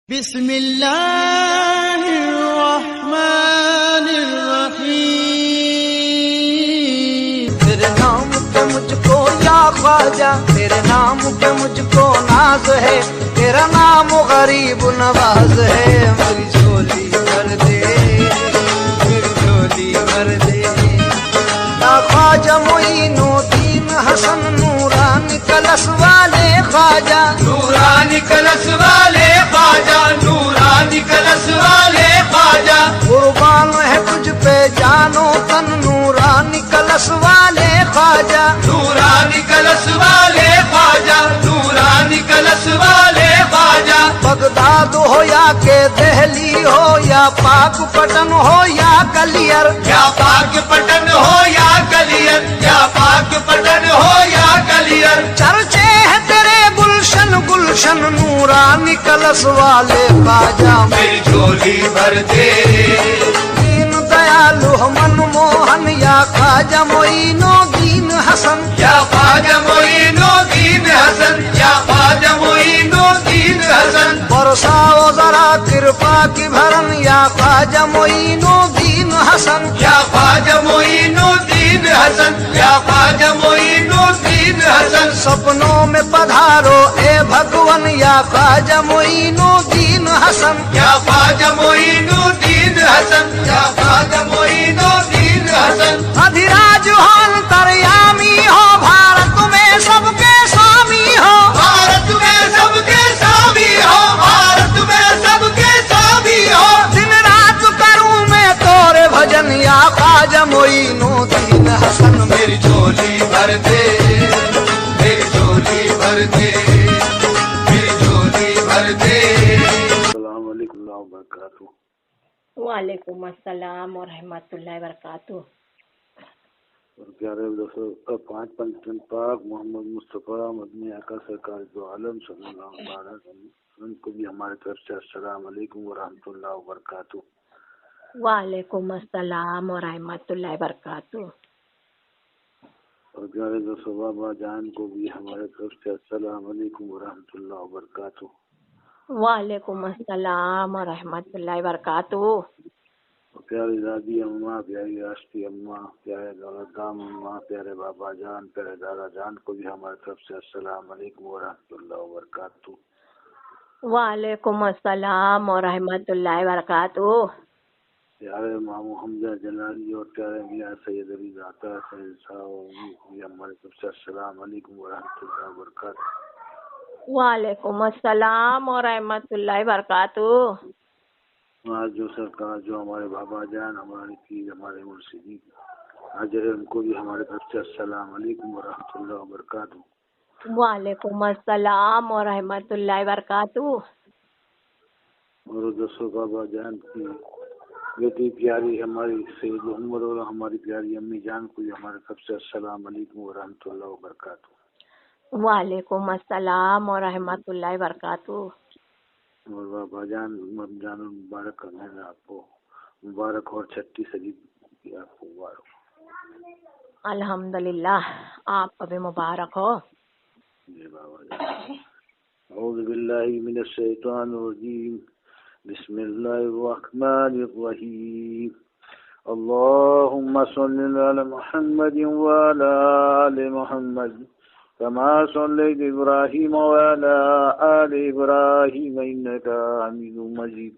بسم اللہ الرحمن الرحیم۔ تیرے نام پہ مجھ کو یا خواجہ، تیرے نام پہ مجھ کو ناز ہے، تیرا نام غریب نواز ہے۔ میری جھولی بھر دے، میری جھولی بھر دے یا خواجہ معین الدین حسن نورانی کلس والے خواجہ، نورانی کلس والے خواجہ، نورانی کلس والے خواجہ، قربان ہے تجھ پہ جانو تن نورانی کلس والے خواجہ، نورانی کلس والے خواجہ، نورانی کلس والے خواجہ۔ بغداد ہو یا کہ دہلی ہو یا پاک پٹن ہو یا کلیر، یا پاک پٹن ہو یا کلیر، یا پاک پٹن ہو یا کلیر، چرچے ہے تیرے گلشن گلشن نورانی کلس والے خواجہ۔ میری جھولی بھر دے، دین دیالو من موہن یا خواجہ معین الدین حسن، یا خواجہ معین الدین حسن، یا خواجہ معین الدین حسن، برساؤ ذرا کرپا کی بھرن یا خواجہ معین الدین حسن، یا خواجہ معین الدین حسن، یا خواجہ معین الدین حسن، سپنوں میں پدھارو اے بھگون یا خواجہ معین الدین حسن، یا خواجہ معین الدین حسن، یا خواجہ معین الدین حسن، ادھیراج ہو انتریامی ہو بھارت میں سب کے سوامی ہو، بھارت میں سب کے سوامی ہو، بھارت میں سب کے سوامی ہو، دن رات کروں میں تورے بھجن یا خواجہ معین الدین حسن۔ میری جھولی بھر دے، میری جھولی بھر دے، میری جھولی بھر دے۔ السلام علیکم اللہ وبرکاتہ۔ وعلیکم السلام ورحمۃ اللہ وبرکاتہ۔ اور پیارے دوستو، 5 پنجتن پاک محمد مصطفیٰ مدنی آقا سرکار دو عالم صلی اللہ علیہ وسلم کو بھی ہمارے طرف سے السلام علیکم ورحمۃ اللہ وبرکاتہ۔ وعلیکم السلام ورحمۃ اللہ وبرکاتہ۔ اور پیارے دوستو، بابا جان کو بھی ہمارے طرف سے السلام علیکم ورحمۃ اللہ وبرکاتہ۔ وعلیکم السلام ورحمۃ اللہ وبرکاتہ۔ اور پیاری دادی اماں، پیاری راشٹری اماں، پیارے دولت دام اماں، پیارے بابا جان، پیارے دادا جان کو بھی ہمارے طرف سے السلام علیکم ورحمۃ اللہ وبرکاتہ۔ وعلیکم السلام ورحمۃ اللہ وبرکاتہ۔ پیارے ماموں حمزہ جلالی اور پیارے میاں سید علی داتا سید صاحب بھی ہمارے طرف سے السلام علیکم ورحمۃ اللہ وبرکاتہ۔ وعلیکم السلام ورحمۃ اللہ وبرکاتہ۔ آج جو سرکار جو ہمارے بابا جان، ہمارے پیر، ہمارے مرشدی حاضر ہیں، ان کو بھی ہمارے طرف سے السلام علیکم ورحمۃ اللہ وبرکاتہ۔ وعلیکم السلام ورحمۃ اللہ وبرکاتہ۔ اور دوستوں، بابا جان کی بیٹی پیاری ہماری سید محمد اور ہماری پیاری امی جان کو بھی ہمارے طرف سے السلام علیکم ورحمۃ اللہ وبرکاتہ۔ وعلیکم السلام ورحمۃ اللہ وبرکاتہ۔ اور بابا جان رمضان المبارک کا مہینہ آپ کو مبارک اور 36 صدی کی آپ کو مبارک۔ الحمدللہ، آپ کو بھی مبارک ہو۔ جی بابا جان۔ اعوذ باللہ من الشیطان الرجیم، بسم اللہ الرحمن الرحیم، اللہم صلی علی محمد وعلی آل محمد كما صليت إبراهيم وعلى آل إبراهيم إنك حميد مجيد،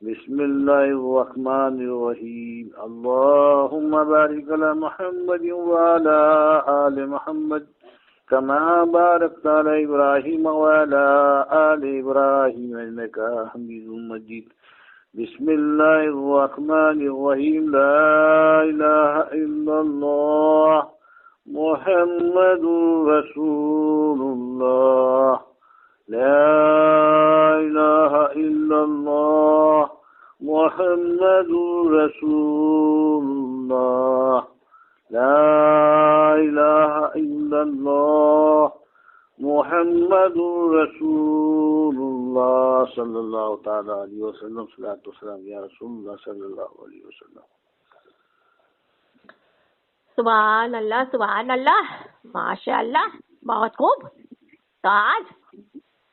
بسم الله الرحمن الرحيم، اللهم بارك على محمد وعلى آل محمد كما باركت على إبراهيم وعلى آل إبراهيم إنك حميد مجيد، بسم الله الرحمن الرحيم، لا إله إلا الله محمد رسول اللہ، لا الہ الا اللہ محمد رسول اللہ، لا الہ الا اللہ محمد رسول اللہ، صلی اللہ تعالیٰ علیہ وسلم، صلاۃ والسلام یا رسول اللہ صلی اللہ علیہ وسلم۔ سبحان اللہ، سبحان اللہ، ماشاء اللہ، بہت خوب۔ تو آج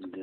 جی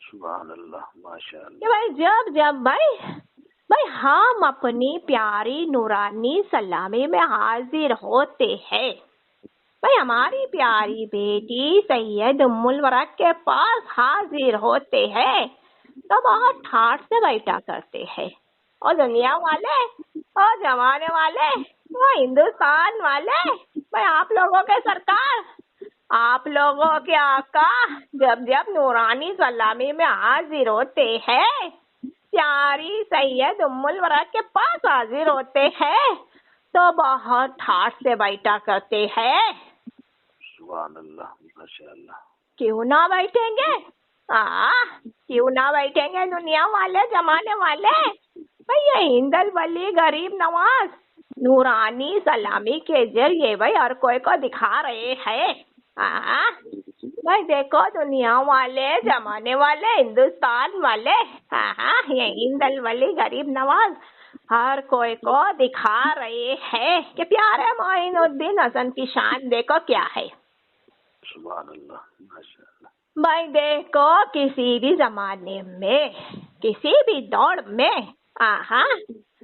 سبحان اللہ ماشاء کہ اللہ بھائی جب بھائی ہم اپنی پیاری نورانی سلامی میں حاضر ہوتے ہیں بھائی ہماری پیاری بیٹی سید ام الورا کے پاس حاضر ہوتے ہیں تو بہت ٹھاٹ سے بیٹھا کرتے ہیں اور دنیا والے اور زمانے والے وہ ہندوستان والے بھائی آپ لوگوں کے سرکار آپ لوگوں کے آقا جب نورانی سلامی میں حاضر ہوتے ہیں پیاری سید ام الورا کے پاس حاضر ہوتے ہیں تو بہت ٹھاٹ سے بیٹھا کرتے ہیں سبحان اللہ ماشاء اللہ کیوں نہ بیٹھیں گے کیوں نہ بیٹھیں گے دنیا والے زمانے والے بھائی یہ ہندل ولی غریب نواز نورانی سلامی کے ذریعے بھائی ہر کوئی کو دکھا رہے ہیں بھائی دیکھو دنیا والے زمانے والے ہندوستان والے یہ ہندل ولی غریب نواز ہر کوئی کو دکھا رہے ہیں کہ پیارے معین الدین حسن کی شان دیکھو کیا ہے سبحان اللہ ماشاء اللہ بھائی دیکھو کسی بھی زمانے میں کسی بھی دور میں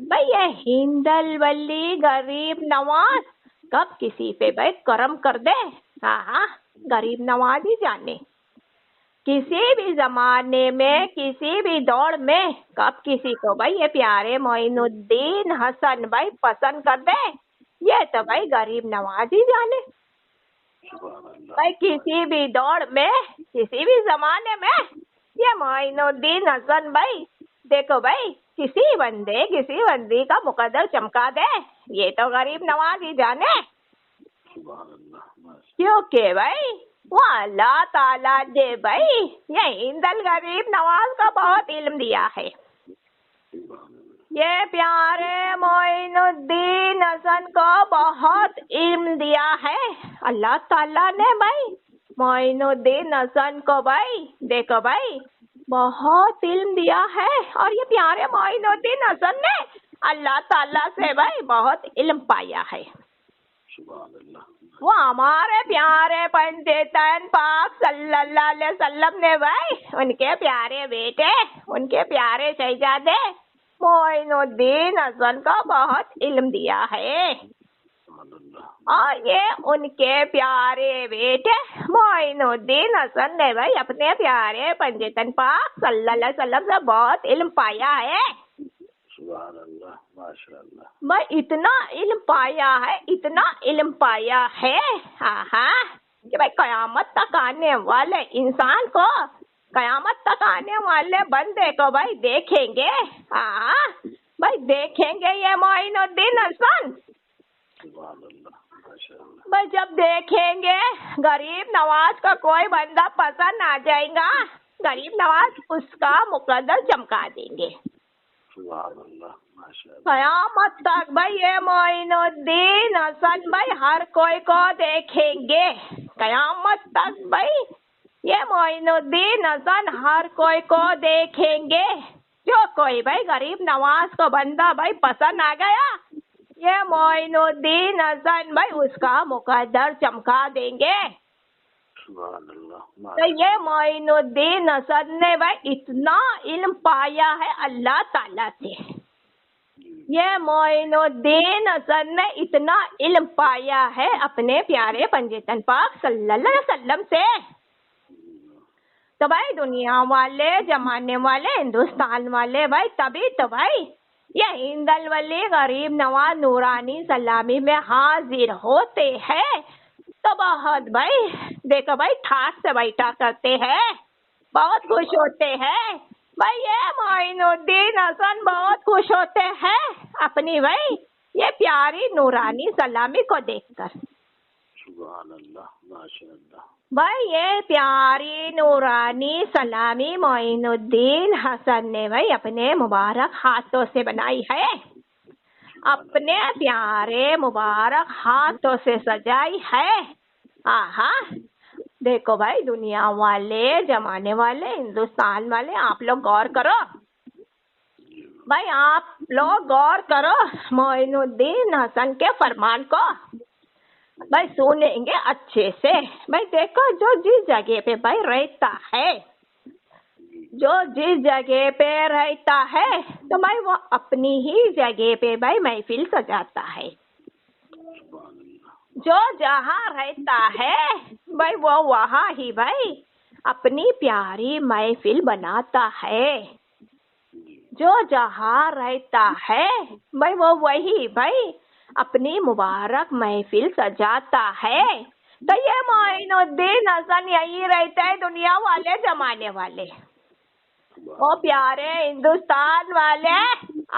بھائی یہ ہندل ولی غریب نواز کب کسی پہ بھائی کرم کر دے غریب نواز ہی جانے کسی بھی زمانے میں کسی بھی دور میں کب کسی کو بھائی یہ پیارے معین الدین حسن بھائی پسند کر دے یہ تو بھائی غریب نواز ہی جانے سبحان اللہ بھائی کسی بھی دور میں کسی بھی زمانے میں یہ معین الدین حسن بھائی دیکھو بھائی کسی بندی کا مقدر چمکا دے یہ تو غریب نواز ہی جانے سبحان اللہ ماشاء کیونکہ بھائی وہ اللہ تعالیٰ نے بھائی یہ ہندل غریب نواز کا بہت علم دیا ہے یہ پیارے معین الدین حسن کو بہت علم دیا ہے اللہ تعالیٰ نے بھائی معین الدین حسن کو بھائی دیکھو بھائی بہت علم دیا ہے اور یہ پیارے معین الدین حسن نے اللہ تعالیٰ سے بھائی بہت علم پایا ہے سبحان اللہ وہ ہمارے پیارے پنجتن پاک صلی اللہ علیہ وسلم نے بھائی ان کے پیارے بیٹے ان کے پیارے شہزادے معین الدین حسن کو بہت علم دیا ہے سبحان اللہ اور یہ ان کے پیارے بیٹے معین الدین حسن نے بھائی اپنے پیارے پنجتن پاک صلی اللہ علیہ وسلم سے بہت علم پایا ہے سبحان اللہ ماشاء اللہ بھائی اتنا علم پایا ہے کہ بھائی قیامت تک آنے والے انسان کو قیامت تک آنے والے بندے کو بھائی دیکھیں گے بھائی دیکھیں گے یہ معین الدین حسن سبحان اللہ ماشاء اللہ بھائی جب دیکھیں گے غریب نواز کا کوئی بندہ پسند آ جائے گا غریب نواز اس کا مقدر چمکا دیں گے سبحان اللہ ماشاء اللہ قیامت تک بھائی یہ معین الدین حسن بھائی ہر کوئی کو دیکھیں گے قیامت تک بھائی یہ معین الدین حسن ہر کوئی کو دیکھیں گے جو کوئی بھائی غریب نواز کو بندہ بھائی پسند آ گیا یہ معین الدین حسن بھائی اس کا مقدر چمکا دیں گے سبحان اللہ تو ماشاء یہ معین الدین حسن نے بھائی اتنا علم پایا ہے اللہ تعالیٰ سے یہ معین الدین حسن نے اتنا علم پایا ہے اپنے پیارے پنجتن پاک صلی اللہ علیہ وسلم سے تو بھائی دنیا والے زمانے والے ہندوستان والے بھائی تبھی تو بھائی یہ ہند الولی غریب نواز نورانی سلامی میں حاضر ہوتے ہیں تو بہت بھائی دیکھو بھائی ٹھاٹ سے بیٹھا کرتے ہیں، بہت خوش ہوتے ہیں بھائی۔ یہ معین الدین حسن بہت خوش ہوتے ہیں اپنی بھائی یہ پیاری نورانی سلامی کو دیکھ کر۔ سبحان اللہ، ماشاء اللہ۔ بھائی یہ پیاری نورانی سلامی معین الدین حسن نے بھائی اپنے مبارک ہاتھوں سے بنائی ہے، اپنے پیارے مبارک ہاتھوں سے سجائی ہے۔ آہا دیکھو بھائی دنیا والے، زمانے والے، ہندوستان والے، آپ لوگ غور کرو بھائی، آپ لوگ غور کرو معین الدین حسن کے فرمان کو بھائی سنیں گے اچھے سے۔ بھائی دیکھو جو جس جگہ پہ بھائی رہتا ہے، جو جس جگہ پہ رہتا ہے تو بھائی وہ اپنی ہی جگہ پہ بھائی محفل سجاتا ہے، جو جہاں رہتا ہے بھائی وہ وہاں ہی بھائی اپنی پیاری محفل بناتا ہے، جو جہاں رہتا ہے بھائی وہ وہی بھائی اپنی مبارک محفل سجاتا ہے۔ تو یہ معین الدین حسن یہی رہتا ہے دنیا والے، زمانے والے، وہ پیارے ہندوستان والے،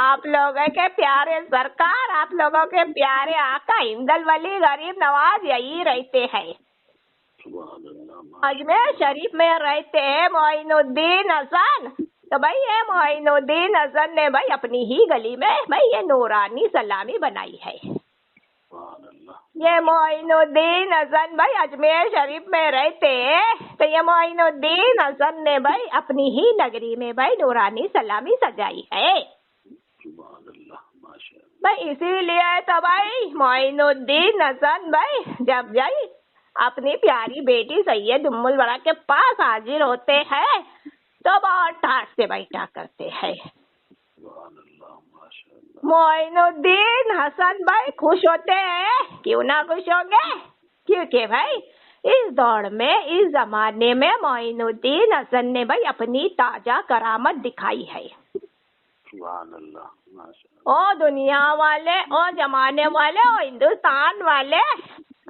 آپ لوگوں کے پیارے سرکار، آپ لوگوں کے پیارے آقا ہند الولی غریب نواز یہی رہتے ہیں، اجمیر شریف میں رہتے ہیں معین الدین حسن۔ تو بھائی یہ معین الدین حسن نے بھائی اپنی ہی گلی میں بھائی یہ نورانی سلامی بنائی ہے۔ یہ معین الدین حسن بھائی اجمیر شریف میں رہتے ہیں تو یہ معین الدین حسن نے بھائی اپنی ہی نگری میں بھائی نورانی سلامی سجائی ہے بھائی۔ اسی لیے تو بھائی معین الدین حسن بھائی جب بھائی اپنی پیاری بیٹی سید ام الورا کے پاس حاضر ہوتے ہیں تو بہت ٹھاٹ سے بیٹھا کرتے ہیں۔ معین الدین حسن بھائی خوش ہوتے ہیں، کیوں نہ خوش ہوں گے، کیونکہ بھائی اس دور میں، اس زمانے میں معین الدین حسن نے بھائی اپنی تازہ کرامت دکھائی ہے۔ سبحان اللہ، ماشاء اللہ۔ او دنیا والے، او زمانے والے، او ہندوستان والے،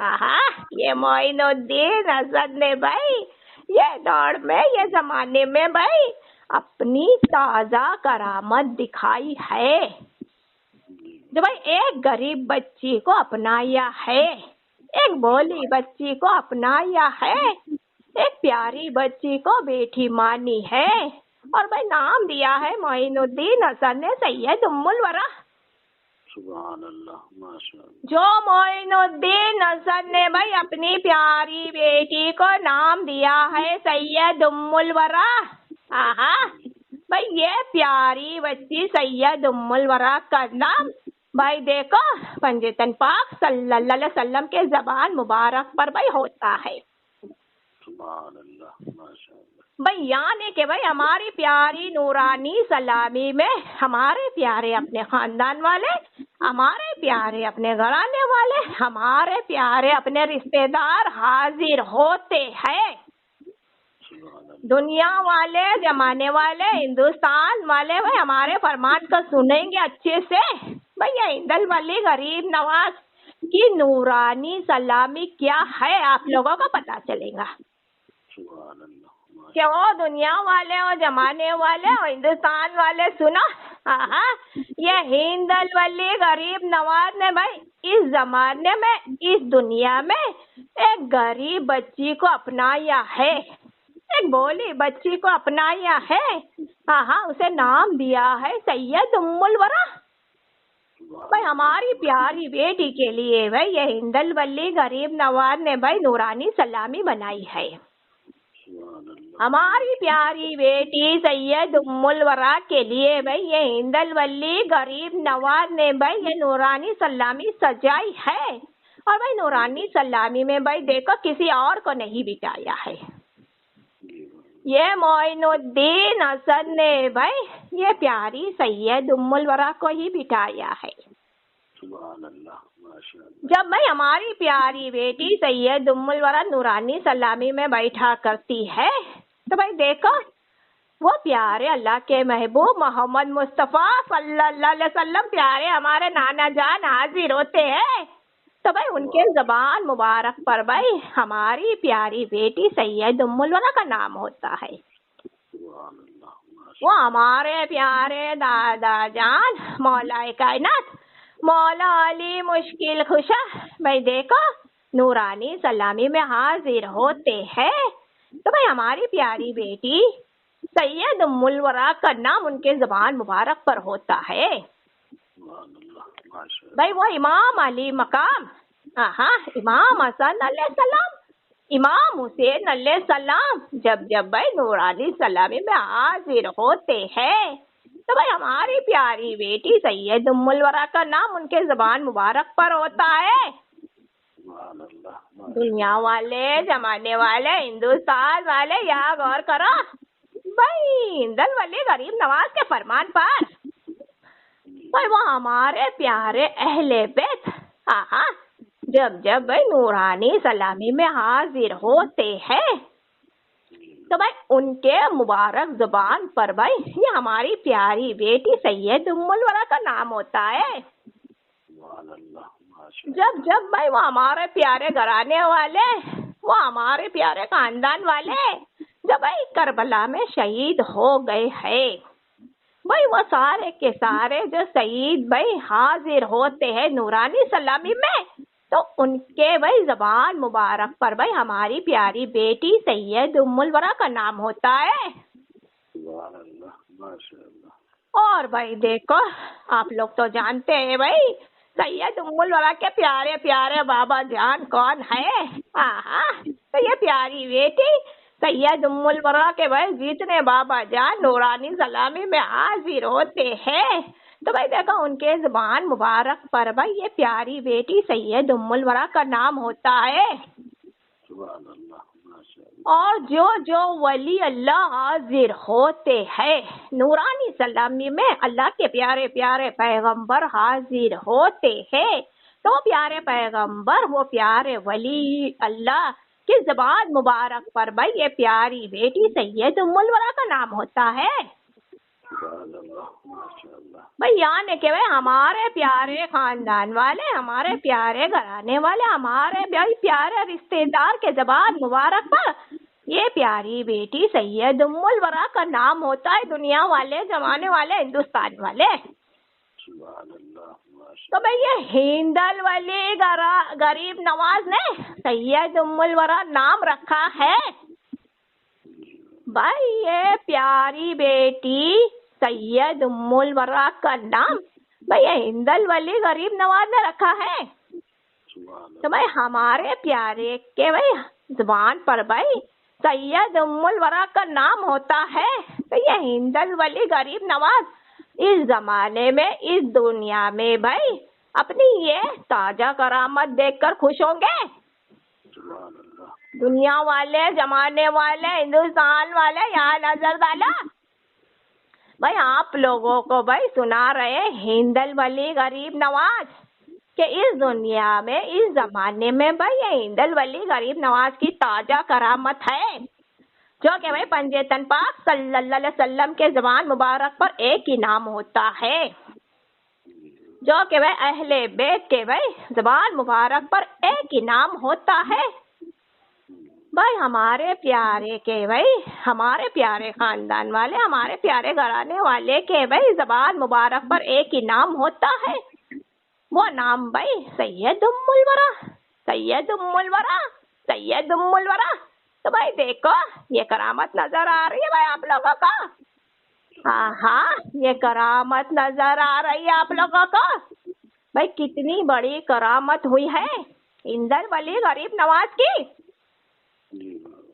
آہا یہ معین الدین حسن نے بھائی یہ دور میں، یہ زمانے میں بھائی اپنی تازہ کرامت دکھائی ہے، جو بھائی ایک غریب بچی کو اپنایا ہے، ایک بولی بچی کو اپنایا ہے، ایک پیاری بچی کو بیٹی مانی ہے، اور بھائی نام دیا ہے معین الدین حسن نے سید ام الورا۔ سبحان اللہ، ماشاء اللہ۔ جو معین الدین حسن نے بھائی اپنی پیاری بیٹی کو نام دیا ہے سید ام الورا، آہا بھائی یہ پیاری بچی سید ام الورا کا نام بھائی دیکھو پنجتن پاک صلی اللہ علیہ وسلم کے زبان مبارک پر بھائی ہوتا ہے۔ سبحان اللہ، ماشاء اللہ۔ بھائی یعنی کہ بھائی ہماری پیاری نورانی سلامی میں ہمارے پیارے اپنے خاندان والے، ہمارے پیارے اپنے گھرانے والے، ہمارے پیارے اپنے رشتے دار حاضر ہوتے ہیں، دنیا والے، زمانے والے، ہندوستان والے بھائی ہمارے فرمان کو سنیں گے اچھے سے بھائی۔ یہ ہند الولی غریب نواز کی نورانی سلامی کیا ہے آپ لوگوں کو پتا چلے گا کہ وہ دنیا والے، وہ زمانے والے، وہ ہندوستان والے سنو، یہ ہند الولی غریب نواز نے بھائی اس زمانے میں، اس دنیا میں ایک غریب بچی کو اپنایا ہے، ایک بولی بچی کو اپنایا ہے، اسے نام دیا ہے سید ام الورا بھائی۔ ہماری پیاری بیٹی کے لیے بھائی یہ ہند الولی غریب نواز نے بھائی نورانی سلامی بنائی ہے۔ ہماری پیاری بیٹی سید ام الورا کے لیے بھائی یہ ہند الولی غریب نواز نے بھائی یہ نورانی سلامی سجائی ہے، اور بھائی نورانی سلامی میں بھائی دیکھو کسی اور کو نہیں بٹایا ہے، یہ معین الدین حسن نے بھائی یہ پیاری سید ام الورا کو ہی بٹھایا ہے۔ سبحان اللہ، ماشاء اللہ۔ جب بھائی ہماری پیاری بیٹی سید ام الورا نورانی سلامی میں بیٹھا کرتی ہے تو بھائی دیکھو وہ پیارے اللہ کے محبوب محمد مصطفیٰ صلی اللہ علیہ وسلم پیارے ہمارے نانا جان حاضر ہوتے ہیں تو بھائی ان کے زبان مبارک پر بھائی ہماری پیاری بیٹی سید ام الورا کا نام ہوتا ہے. وہ ہمارے پیارے دادا جان مولا کائنات مولا علی مشکل خوشا بھائی دیکھو نورانی سلامی میں حاضر ہوتے ہیں تو بھائی ہماری پیاری بیٹی سید ام الورا کا نام ان کے زبان مبارک پر ہوتا ہے. بھائی وہ امام علی مقام امام حسن علیہ السلام امام حسین علیہ السلام جب جب بھائی نورانی سلامی میں حاضر ہوتے ہیں تو بھائی ہماری پیاری بیٹی سید ام الورا کا نام ان کے زبان مبارک پر ہوتا ہے. دنیا والے زمانے والے ہندوستان والے یا غور کرو بھائی ہندل ولی غریب نواز کے فرمان پر بھائی وہ ہمارے پیارے اہل بیت جب جب بھائی نورانی سلامی میں حاضر ہوتے ہیں تو بھائی ان کے مبارک زبان پر بھائی یہ ہماری پیاری بیٹی سید ام الورا کا نام ہوتا ہے. جب جب بھائی وہ ہمارے پیارے گھرانے والے وہ ہمارے پیارے خاندان والے جب بھائی کربلا میں شہید ہو گئے ہیں بھائی وہ سارے کے سارے جو شہید بھائی حاضر ہوتے ہیں نورانی سلامی میں تو ان کے بھائی زبان مبارک پر بھائی ہماری پیاری بیٹی سید ام الورا کا نام ہوتا ہے. اور بھائی دیکھو آپ لوگ تو جانتے ہیں بھائی سید ام الورا کے پیارے پیارے بابا جان کون ہے تو یہ پیاری بیٹی سید ام الورا کے بھائی جتنے بابا جان نورانی سلامی میں حاضر ہوتے ہیں تو بھائی دیکھو ان کے زبان مبارک پر بھائی یہ پیاری بیٹی سید ام الورا کا نام ہوتا ہے. اور جو جو ولی اللہ حاضر ہوتے ہیں نورانی سلامی میں اللہ کے پیارے پیارے پیغمبر حاضر ہوتے ہیں تو وہ پیارے پیغمبر وہ پیارے ولی اللہ کی زبان مبارک پر بھائی یہ پیاری بیٹی سید ام الورا کا نام ہوتا ہے. بھائی یعنی کہ ہمارے پیارے خاندان والے ہمارے پیارے گھرانے والے ہمارے پیارے رشتے دار کے زبان مبارک پر یہ پیاری بیٹی سید ام الورا کا نام ہوتا ہے. دنیا والے زمانے والے ہندوستان والے تو بھائی یہ ہندل ولی غریب نواز نے سید ام الورا نام رکھا ہے. بھائی یہ پیاری بیٹی سید ام الورا کا نام بھائی یہ ہندل ولی غریب نواز نے رکھا ہے. تو بھائی ہمارے پیارے کے بھائی زبان پر بھائی سید ام الورا کا نام ہوتا ہے تو یہ ہندل ولی غریب نواز اس زمانے میں اس دنیا میں بھائی اپنی یہ تازہ کرامت دیکھ کر خوش ہوں گے. دنیا والے زمانے والے ہندوستان والے یہاں نظر ڈالا بھائی آپ لوگوں کو بھائی سنا رہے ہندل ولی غریب نواز کہ اس دنیا میں اس زمانے میں بھائی یہ ہندل ولی غریب نواز کی تازہ کرامت ہے جو کہ بھائی پنجتن پاک صلی اللہ علیہ وسلم کے زبان مبارک پر ایک ہی نام ہوتا ہے جو کہ بھائی اہل بیت کے بھائی زبان مبارک پر ایک ہی نام ہوتا ہے. بھائی ہمارے پیارے کے بھائی ہمارے پیارے خاندان والے ہمارے پیارے گھرانے والے کے بھائی زبان مبارک پر ایک ہی نام ہوتا ہے. وہ نام بھائی سید ام الورا سید ام الورا سید ام الورا. تو بھائی دیکھو یہ کرامت نظر آ رہی ہے بھائی آپ لوگوں کو یہ کرامت نظر آ رہی ہے آپ لوگوں کو بھائی کتنی بڑی کرامت ہوئی ہے ہندل ولی غریب نواز کی.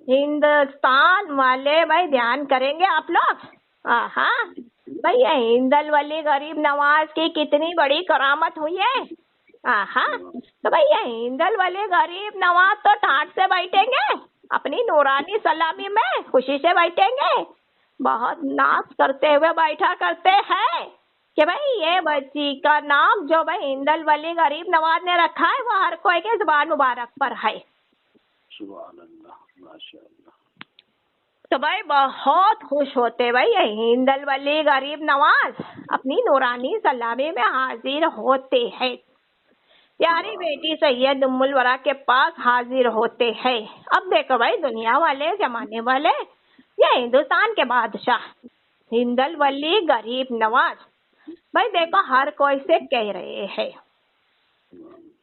ہندوستان والے بھائی دھیان کریں گے آپ لوگ بھائی یہ ہندل ولی غریب نواز کی کتنی بڑی کرامت ہوئی ہے. تو بھائی یہ ہندل ولی غریب نواز تو ٹھاٹ سے بیٹھیں گے اپنی نورانی سلامی میں خوشی سے بیٹھیں گے بہت ناز کرتے ہوئے بیٹھا کرتے ہیں کہ بھائی یہ بچی کا نام جو بھائی ہندل ولی غریب نواز نے رکھا ہے وہ ہر کوئی کے زبان مبارک پر ہے. سبحان اللہ ماشاء اللہ. تو بھائی بہت خوش ہوتے بھائی یہ ہندل ولی غریب نواز اپنی نورانی سلامی میں حاضر ہوتے ہیں، پیاری بیٹی سید ام الورا کے پاس حاضر ہوتے ہیں۔ اب دیکھو بھائی دنیا والے زمانے والے یہ ہندوستان کے بادشاہ ہندل ولی غریب نواز بھائی دیکھو ہر کوئی سے کہہ رہے ہیں،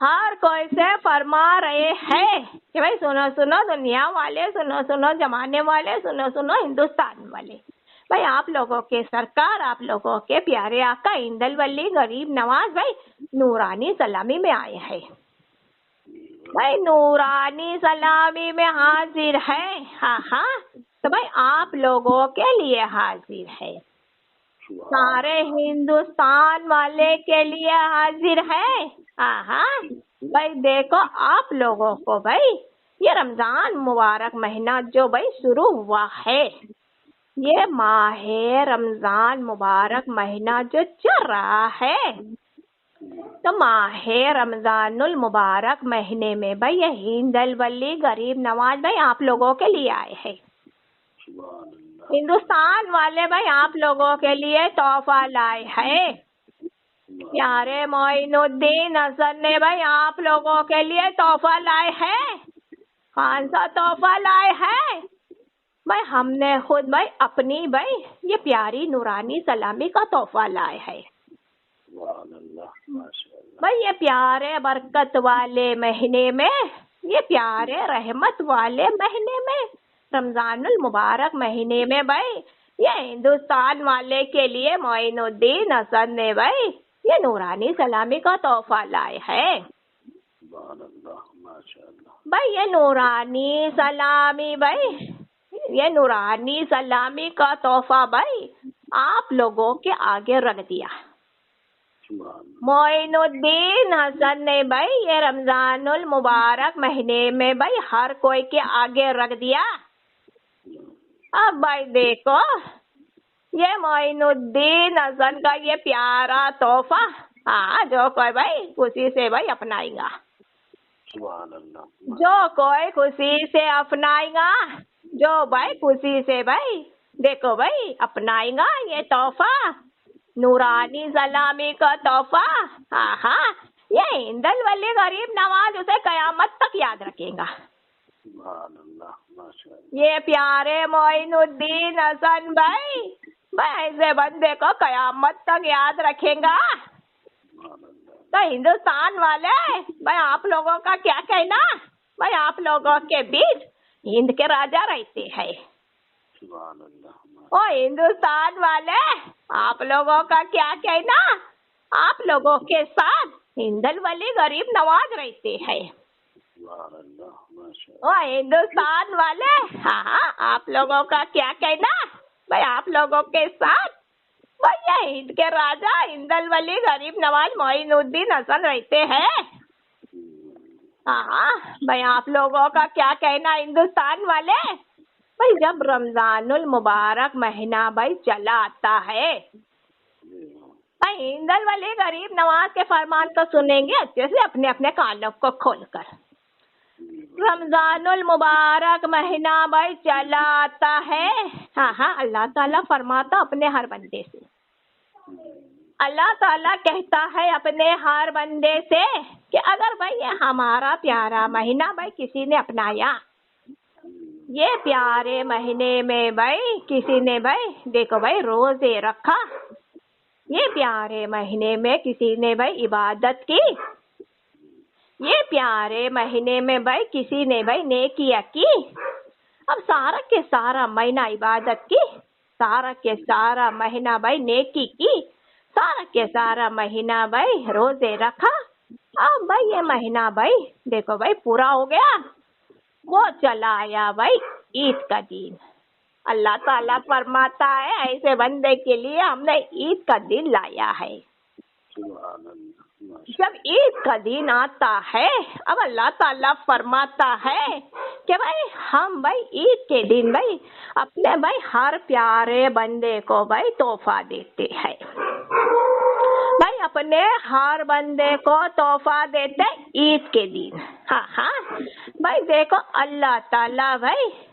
ہر کوئی سے فرما رہے ہیں کہ بھائی سنو سنو دنیا والے، سنو سنو زمانے والے، سنو سنو ہندوستان والے، بھائی آپ لوگوں کے سرکار، آپ لوگوں کے پیارے آقا ہندل ولی غریب نواز بھائی نورانی سلامی میں آئے ہیں، بھائی نورانی سلامی میں حاضر ہے، ہاں ہاں تو بھائی آپ لوگوں کے لیے حاضر ہے، سارے ہندوستان والے کے لیے حاضر ہے، ہاں ہاں بھائی دیکھو آپ لوگوں کو بھائی یہ رمضان مبارک مہینہ جو بھائی شروع ہوا ہے، یہ ماہ رمضان مبارک مہینہ جو چل رہا ہے، تو ماہ رمضان المبارک مہینے میں بھائی یہ ہندل ولی غریب نواز بھائی آپ لوگوں کے لیے آئے ہیں، ہندوستان والے بھائی آپ لوگوں کے لیے تحفہ لائے ہیں، پیارے معین الدین حسن نے بھائی آپ لوگوں کے لیے تحفہ لائے ہیں، کون سا تحفہ لائے ہیں بھائی ہم نے خود بھائی اپنی بھائی یہ پیاری نورانی سلامی کا تحفہ لائے ہیں، بھائی یہ پیارے برکت والے مہینے میں، یہ پیارے رحمت والے مہینے میں، رمضان المبارک مہینے میں بھائی یہ ہندوستان والے کے لیے معین الدین حسن نے بھائی یہ نورانی سلامی کا تحفہ لائے ہیں، بھائی یہ نورانی سلامی بھائی یہ نورانی سلامی کا تحفہ بھائی آپ لوگوں کے آگے رکھ دیا، معین الدین حسن نے بھائی یہ رمضان المبارک مہینے میں بھائی ہر کوئی کے آگے رکھ دیا، اب بھائی دیکھو یہ معین الدین حسن کا یہ پیارا تحفہ، ہاں جو کوئی بھائی خوشی سے بھائی اپنائے گا، جو کوئی خوشی سے اپنائے گا، جو بھائی خوشی سے بھائی دیکھو بھائی اپنائے گا یہ تحفہ نورانی سلامی کا تحفہ، ہاں ہاں یہ ہندل ولی غریب نواز اسے قیامت تک یاد رکھے گا، یہ پیارے معین الدین حسن بھائی ایسے بندے کو قیامت تک یاد رکھیں گا، تو ہندوستان والے بھائی آپ لوگوں کا کیا کہنا، بھائی آپ لوگوں کے بیچ ہند کے راجا رہتے ہیں، او ہندوستان والے آپ لوگوں کا کیا کہنا، آپ لوگوں کے ساتھ ہندل ولی غریب نواز رہتے ہیں، او ہندوستان والے ہاں ہاں آپ لوگوں کا کیا کہنا، بھائی آپ لوگوں کے ساتھ بھائی یہ ہند کے راجا ہندل ولی غریب نواز معین الدین حسن رہتے ہیں، ہاں ہاں بھائی آپ لوگوں کا کیا کہنا ہندوستان والے، بھائی جب رمضان المبارک مہینہ بھائی چلا آتا ہے، بھائی ہندل ولی غریب نواز کے فرمان تو سنیں گے اچھے سے اپنے اپنے کانوں کو کھول کر، رمضان المبارک مہینہ بھائی چلا آتا ہے، ہاں ہاں اللہ تعالیٰ فرماتا اپنے ہر بندے سے، اللہ تعالیٰ کہتا ہے اپنے ہر بندے سے کہ اگر بھائی یہ ہمارا پیارا مہینہ بھائی کسی نے اپنایا، یہ پیارے مہینے میں بھائی کسی نے بھائی دیکھو بھائی روزے رکھا، یہ پیارے مہینے میں کسی نے بھائی عبادت کی، یہ پیارے مہینے میں بھائی کسی نے بھائی نیکیاں کی، اب سارا کے سارا مہینہ عبادت کی، سارا کے سارا مہینہ بھائی نیکی کی، سارا کے سارا مہینہ بھائی روزے رکھا، اب بھائی یہ مہینہ بھائی دیکھو بھائی پورا ہو گیا، وہ چلا آیا بھائی عید کا دن، اللہ تعالیٰ فرماتا ہے ایسے بندے کے لیے ہم نے عید کا دن لایا ہے، جب عید کا دن آتا ہے اب اللہ تعالیٰ فرماتا ہے کہ بھائی ہم بھائی عید کے دن بھائی اپنے بھائی ہر پیارے بندے کو بھائی تحفہ دیتے ہیں، بھائی اپنے ہر بندے کو تحفہ دیتے عید کے دن، ہاں ہاں بھائی دیکھو اللہ تعالیٰ بھائی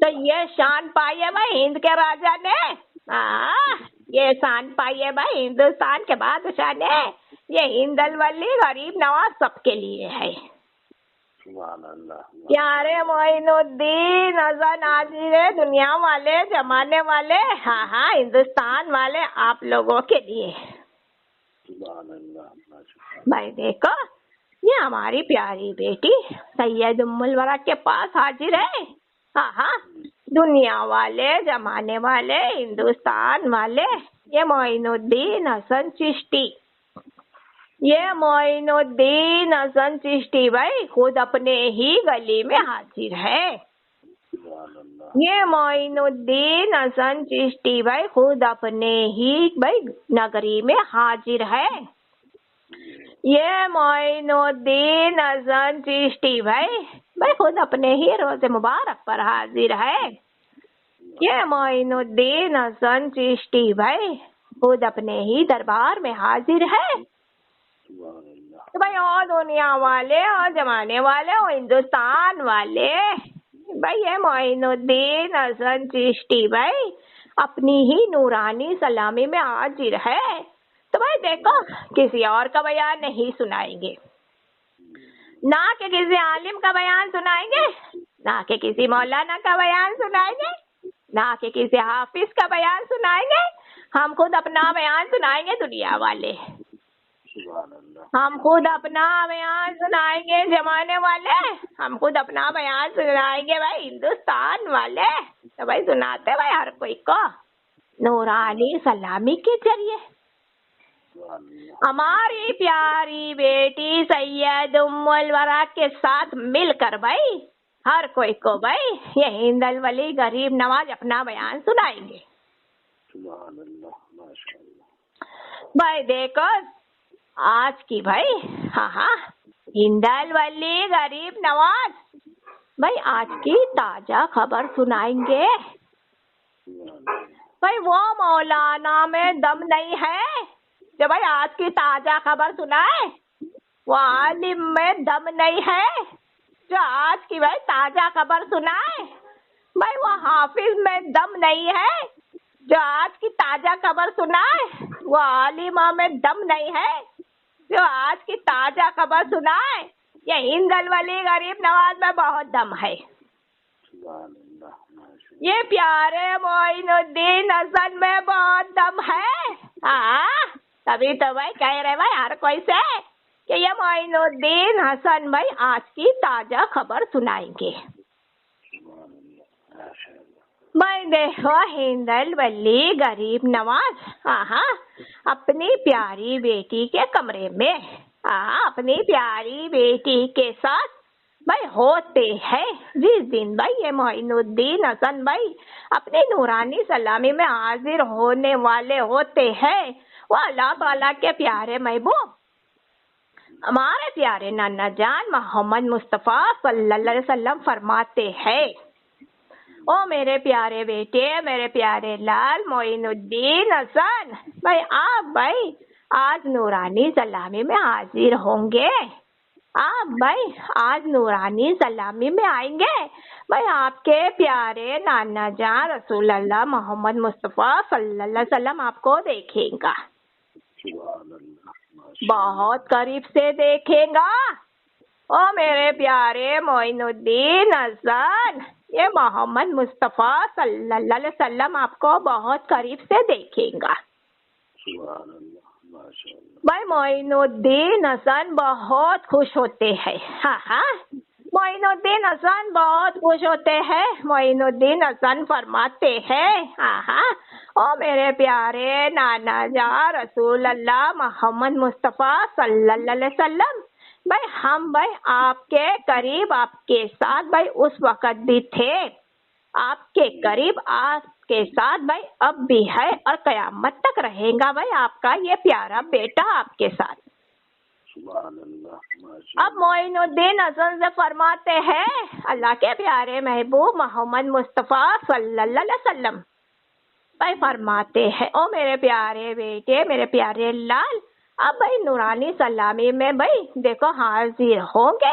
تو یہ شان پائی ہے بھائی ہند کے راجا نے، یہ شان پائی ہے بھائی ہندوستان کے بادشاہ نے، یہ ہند الولی غریب نواز سب کے لیے ہے۔ سبحان اللہ، پیارے معین الدین حسن حاضر دنیا والے، زمانے والے، ہندوستان والے، آپ لوگوں کے لیے سبحان اللہ۔ بھائی دیکھو یہ ہماری پیاری بیٹی سید ام الورا کے پاس حاضر ہے، دنیا والے، زمانے والے، ہندوستان والے، یہ معین الدین حسن چشتی، یہ معین الدین حسن چشتی بھائی خود اپنے ہی گلی میں حاضر ہے۔ یہ معین الدین حسن چشتی بھائی خود اپنے ہی بھائی نگری میں حاضر ہے۔ یہ معین الدین حسن چشتی بھائی خود اپنے ہی روز مبارک پر حاضر ہے۔ یہ معین الدین حسن چشتی بھائی خود اپنے ہی دربار میں حاضر ہے۔ تو بھائی اور دنیا والے اور زمانے والے اور ہندوستان والے، بھائی یہ معین الدین حسن چشتی بھائی اپنی ہی نورانی سلامی میں حاضر ہے۔ تو بھائی دیکھو کسی اور کا بیان نہیں سنائیں گے، نہ کہ کسی عالم کا بیان سنائیں گے، نہ کہ کسی مولانا کا بیان سنائیں گے، نہ کہ کسی حافظ کا بیان سنائیں گے، ہم خود اپنا بیان سنائیں گے دنیا والے، ہم خود اپنا بیان سنائیں گے زمانے والے، ہم خود اپنا بیان سنائیں گے بھائی ہندوستان والے۔ تو بھائی سناتے بھائی ہر کوئی کو نورانی سلامی کے ذریعے ہماری پیاری بیٹی سید ام الورا کے ساتھ مل کر بھائی ہر کوئی کو بھائی یہ ہند الولی غریب نواز اپنا بیان سنائیں گے۔ بھائی دیکھو آج کی بھائی ہند الولی غریب نواز بھائی آج کی تازہ خبر سنائیں گے۔ بھائی وہ مولانا میں دم نہیں ہے جو بھائی آج کی تازہ خبر سنائے، وہ عالم میں دم نہیں ہے جو آج کی بھائی تازہ خبر سنائے، بھائی وہ حافظ میں دم نہیں ہے جو آج کی تازہ خبر سنائے، وہ عالمہ میں دم نہیں ہے جو آج کی تازہ خبر سنائے، یہ ہند الولی غریب نواز میں بہت دم ہے۔ یہ پیارے معین الدین حسن میں بہت دم ہے، تبھی تو بھائی کہہ رہے بھائی ہر کوئی سے کہ یہ معین الدین حسن بھائی آج کی تازہ خبر سنائیں گے۔ بھائی دیکھو ہند الولی غریب نواز اپنی پیاری بیٹی کے کمرے میں اپنی پیاری بیٹی کے ساتھ بھائی ہوتے ہیں جس دن بھائی یہ معین الدین حسن بھائی اپنی نورانی سلامی میں حاضر ہونے والے ہوتے ہیں، وہ اللہ تعالیٰ کے پیارے محبوب ہمارے پیارے نانا جان محمد مصطفیٰ صلی اللہ علیہ وسلم فرماتے ہیں، او میرے پیارے بیٹے، میرے پیارے لال معین الدین حسن بھائی آپ بھائی آج نورانی سلامی میں حاضر ہوں گے، آپ بھائی آج نورانی سلامی میں آئیں گے، بھائی آپ کے پیارے نانا جان رسول اللہ محمد مصطفیٰ صلی اللہ علیہ وسلم آپ کو دیکھیں گا، بہت قریب سے دیکھیں گا۔ او میرے پیارے معین الدین حسن یہ محمد مصطفیٰ صلی اللہ علیہ وسلم آپ کو بہت قریب سے دیکھیں گا۔ بھائی معین الدین حسن بہت خوش ہوتے ہیں، معین الدین حسن بہت خوش ہوتے ہیں۔ معین الدین حسن فرماتے ہیں، او میرے پیارے نانا جان رسول اللہ محمد مصطفیٰ صلی اللہ علیہ وسلم بھائی ہم بھائی آپ کے قریب آپ کے ساتھ بھائی اس وقت بھی تھے، آپ کے قریب آپ کے ساتھ بھائی اب بھی ہے اور قیامت تک رہے گا بھائی آپ کا یہ پیارا بیٹا آپ کے ساتھ۔ اب معین الدین حسن سے فرماتے ہیں اللہ کے پیارے محبوب محمد مصطفیٰ صلی اللہ علیہ وسلم بھائی فرماتے ہیں، او میرے پیارے بیٹے، میرے پیارے لال اب بھائی نورانی سلامی میں بھائی دیکھو حاضر ہوں گے،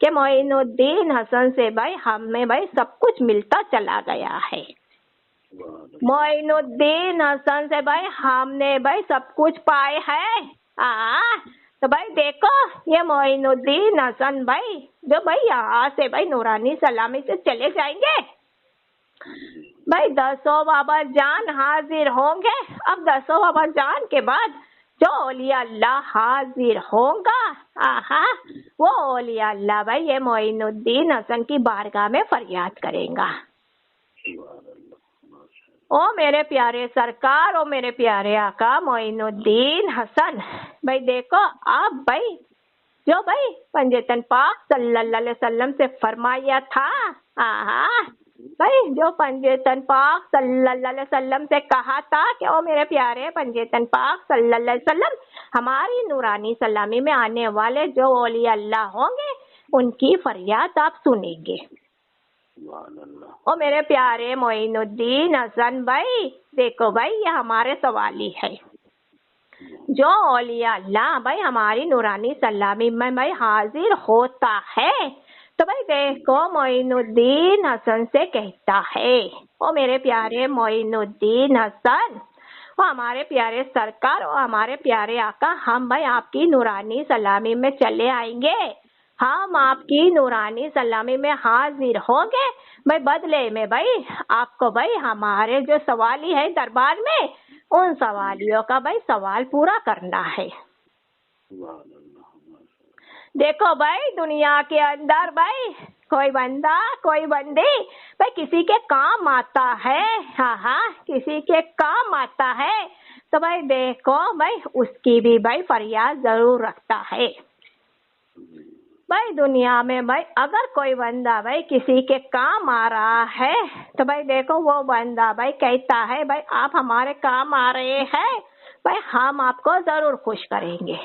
کہ معین الدین حسن سے بھائی ہمیں بھائی سب کچھ ملتا چلا گیا ہے. معین الدین حسن سے بھائی ہم نے بھائی سب کچھ پائے ہے. تو بھائی دیکھو یہ معین الدین حسن بھائی جو بھائی یہاں سے بھائی نورانی سلامی سے چلے جائیں گے بھائی 10 بابا جان حاضر ہوں گے. اب 10 بابا جان کے بعد جو اولیاء اللہ حاضر ہوں گا وہ اولیاء اللہ بھائی یہ معین الدین حسن کی بارگاہ میں فریاد کریں گا. او میرے پیارے سرکار، او میرے پیارے آقا معین الدین حسن بھائی دیکھو آپ بھائی جو بھائی پنجتن پاک صلی اللہ علیہ وسلم سے فرمایا تھا بھائی جو پنجتن پاک صلی اللہ علیہ وسلم سے کہا تھا کہ او میرے پیارے پنجتن پاک صلی اللہ علیہ وسلم ہماری نورانی سلامی میں آنے والے جو اولیاء اللہ ہوں گے ان کی فریاد آپ سنیں گے. او میرے پیارے معین الدین حسن بھائی دیکھو بھائی یہ ہمارے سوالی ہے. جو اولیاء اللہ بھائی ہماری نورانی سلامی میں بھائی حاضر ہوتا ہے تو بھائی دیکھو معین الدین حسن سے کہتا ہے او میرے پیارے معین الدین حسن وہ ہمارے پیارے سرکار اور ہمارے پیارے آقا ہم بھائی آپ کی نورانی سلامی میں چلے آئیں گے. ہم آپ کی نورانی سلامی میں حاضر ہوں گے بھائی بدلے میں بھائی آپ کو بھائی ہمارے جو سوالی ہے دربار میں ان سوالیوں کا بھائی سوال پورا کرنا ہے. دیکھو بھائی دنیا کے اندر بھائی کوئی بندہ کوئی بندی بھائی کسی کے کام آتا ہے کسی کے کام آتا ہے تو بھائی دیکھو بھائی اس کی بھی بھائی فریاد ضرور رکھتا ہے. بھائی دنیا میں بھائی اگر کوئی بندہ بھائی کسی کے کام آ رہا ہے تو بھائی دیکھو وہ بندہ بھائی کہتا ہے بھائی آپ ہمارے کام آ رہے ہیں بھائی ہم آپ کو ضرور خوش کریں گے.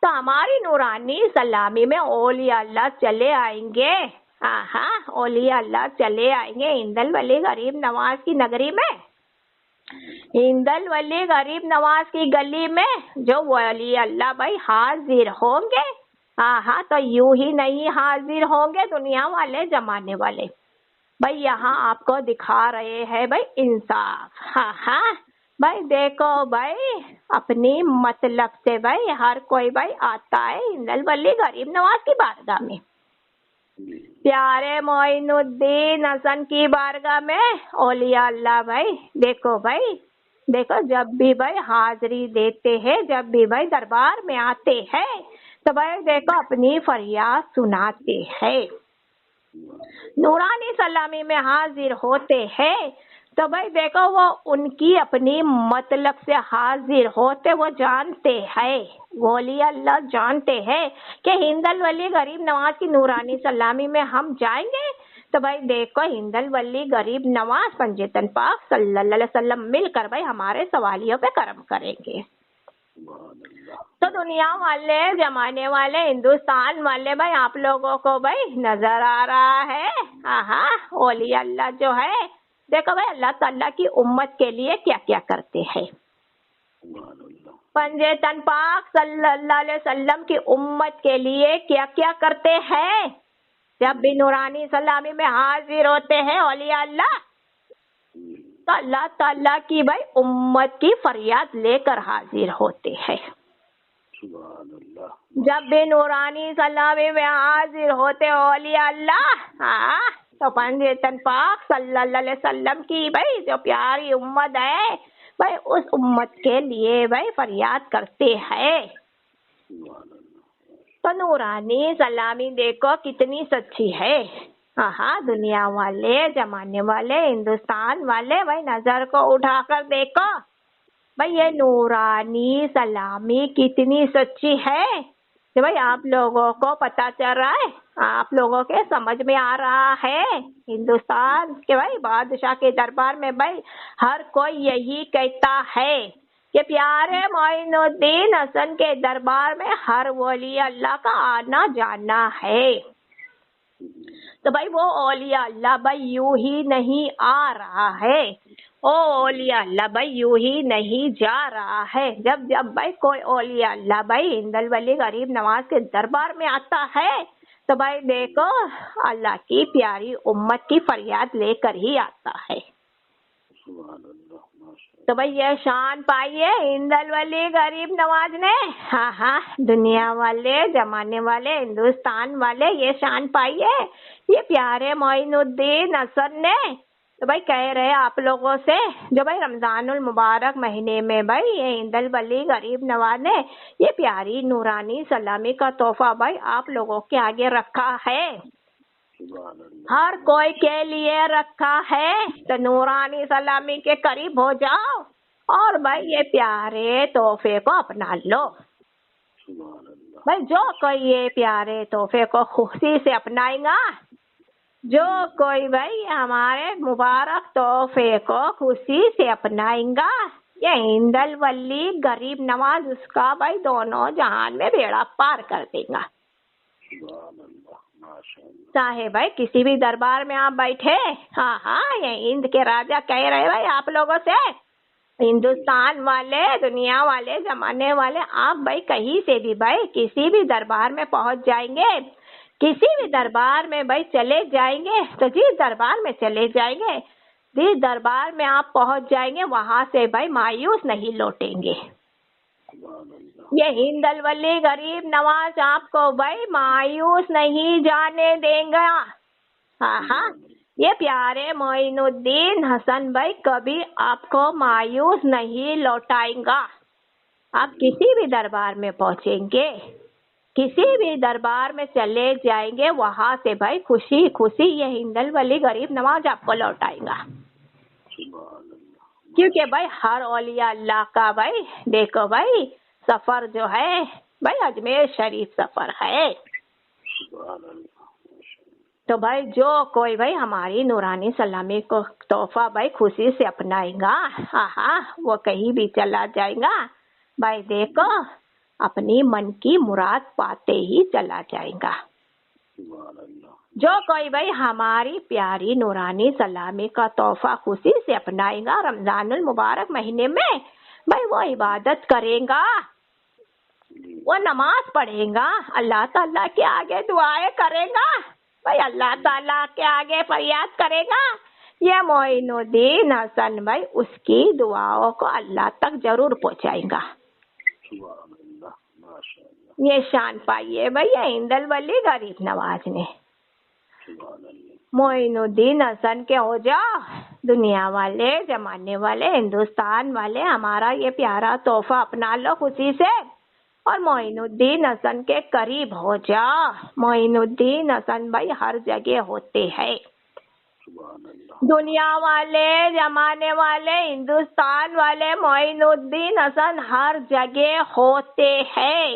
تو ہماری نورانی سلامی میں اولیاء اللہ چلے آئیں گے اولیاء اللہ چلے آئیں گے ہندل ولی غریب نواز کی نگری میں ہندل ولی غریب نواز کی گلی میں جو ولی اللہ بھائی حاضر ہوں گے تو یوں ہی نہیں حاضر ہوں گے دنیا والے زمانے والے بھائی یہاں آپ کو دکھا رہے ہیں بھائی انصاف بھائی دیکھو بھائی اپنی مطلب سے بھائی ہر کوئی بھائی آتا ہے ہندل ولی غریب نواز کی بارگاہ میں پیارے معین الدین حسن کی بارگاہ میں اولیاء اللہ بھائی دیکھو جب بھی بھائی حاضری دیتے ہیں جب بھی بھائی دربار میں آتے ہیں تو بھائی دیکھو اپنی فریاد سناتے ہیں نورانی سلامی میں حاضر ہوتے ہیں تو بھائی دیکھو وہ ان کی اپنی مطلب سے حاضر ہوتے وہ جانتے ہیں ولی اللہ جانتے ہیں کہ ہندل ولی غریب نواز کی نورانی سلامی میں ہم جائیں گے تو بھائی دیکھو ہندل ولی غریب نواز پنجتن پاک صلی اللہ علیہ وسلم مل کر بھائی ہمارے سوالیوں پہ کرم کریں گے. تو دنیا والے زمانے والے ہندوستان والے بھائی آپ لوگوں کو بھائی نظر آ رہا ہے اولیاء اللہ جو ہے دیکھو بھائی اللہ تعالیٰ کی امت کے لیے کیا کیا کرتے ہیں. پنجتن پاک صلی اللہ علیہ وسلم کی امت کے لیے کیا کیا کرتے ہیں جب بھی نورانی سلامی میں حاضر ہوتے ہیں اولیاء اللہ تو اللہ تعالیٰ کی بھائی امت کی فریاد لے کر حاضر ہوتے ہیں. جب بھی نورانی سلامی میں حاضر ہوتے اولیاء اللہ تو پنجتن پاک صلی اللہ علیہ وسلم کی بھائی جو پیاری امت ہے بھائی اس امت کے لیے بھائی فریاد کرتے ہیں. تو نورانی سلامی دیکھو کتنی سچی ہے دنیا والے زمانے والے ہندوستان والے بھائی نظر کو اٹھا کر دیکھو بھائی یہ نورانی سلامی کتنی سچی ہے کہ بھائی آپ لوگوں کو پتہ چل رہا ہے آپ لوگوں کے سمجھ میں آ رہا ہے ہندوستان کے بھائی بادشاہ کے دربار میں بھائی ہر کوئی یہی کہتا ہے کہ پیارے معین الدین حسن کے دربار میں ہر ولی اللہ کا آنا جانا ہے. تو بھائی وہ اولیاء اللہ بھائی یوں ہی نہیں آ رہا ہے او اولیاء اللہ بھائی یوں ہی نہیں جا رہا ہے. جب جب بھائی کوئی اولیاء اللہ بھائی ہند الولی غریب نواز کے دربار میں آتا ہے تو بھائی دیکھو اللہ کی پیاری امت کی فریاد لے کر ہی آتا ہے. سبحان اللہ ماشاء تو بھائی یہ شان پائیے ہند الولی غریب نواز نے. ہاں ہاں دنیا والے زمانے والے ہندوستان والے یہ شان پائیے یہ پیارے معین الدین حسن نے. تو بھائی کہہ رہے آپ لوگوں سے جو بھائی رمضان المبارک مہینے میں بھائی یہ ہند الولی غریب نواز نے یہ پیاری نورانی سلامی کا تحفہ بھائی آپ لوگوں کے آگے رکھا ہے. سبحان اللہ ہر کوئی کے لیے رکھا ہے تو نورانی سلامی کے قریب ہو جاؤ اور بھائی یہ پیارے تحفے کو اپنا لو. سبحان اللہ بھائی جو کوئی یہ پیارے تحفے کو خوشی سے اپنائے گا جو کوئی بھائی ہمارے مبارک تحفے کو خوشی سے اپنائے گا یہ ہند الولی غریب نواز اس کا بھائی دونوں جہان میں بیڑا پار کر دے گا. سبحان اللہ ماشاء اللہ چاہے بھائی کسی بھی دربار میں آپ بیٹھے ہاں ہاں یہ ہند کے راجا کہہ رہے بھائی آپ لوگوں سے ہندوستان والے دنیا والے زمانے والے آپ بھائی کہیں سے بھی بھائی کسی بھی دربار میں پہنچ جائیں گے کسی بھی دربار میں بھائی چلے جائیں گے تو جس دربار میں چلے جائیں گے جس دربار میں آپ پہنچ جائیں گے وہاں سے بھائی مایوس نہیں لوٹیں گے. سبحان اللہ یہ ہند الولی غریب نواز آپ کو بھائی مایوس نہیں جانے دیں گا. ہاں ہاں یہ پیارے معین الدین حسن بھائی کبھی آپ کو مایوس نہیں لوٹائیں گا. آپ کسی بھی دربار میں پہنچیں گے کسی بھی دربار میں چلے جائیں گے وہاں سے بھائی خوشی خوشی یہ ہند الولی غریب نواز آپ کو لوٹائیں گا. سبحان اللہ کیونکہ بھائی ہر اولیاء اللہ کا بھائی دیکھو بھائی سفر جو ہے بھائی اجمیر شریف سفر ہے. سبحان اللہ ماشاء اللہ تو بھائی جو کوئی بھائی ہماری نورانی سلامی کو تحفہ بھائی خوشی سے اپنائے گا ہاں ہاں وہ کہیں بھی چلا جائے گا بھائی دیکھو اپنی من کی مراد پاتے ہی چلا جائے گا. سبحان اللہ جو کوئی بھائی ہماری پیاری نورانی سلامی کا تحفہ خوشی سے اپنائے گا رمضان المبارک مہینے میں بھائی وہ عبادت کرے گا وہ نماز پڑھے گا اللہ تعالیٰ کے آگے دعائیں کرے گا بھائی اللہ تعالیٰ کے آگے فریاد کرے گا یہ معین الدین حسن بھائی اس کی دعاؤں کو اللہ تک ضرور پہنچائے گا. سبحان اللہ ماشاء اللہ یہ شان پائیے بھائی یہ ہند الولی غریب نواز نے. سبحان اللہ معین الدین حسن کے ہو جاؤ دنیا والے زمانے والے ہندوستان والے ہمارا یہ پیارا تحفہ اپنا لو خوشی سے اور معین الدین حسن کے قریب ہو جاؤ. معین الدین حسن بھائی ہر جگہ ہوتے ہیں سبحان اللہ دنیا والے زمانے والے ہندوستان والے معین الدین حسن ہر جگہ ہوتے ہیں.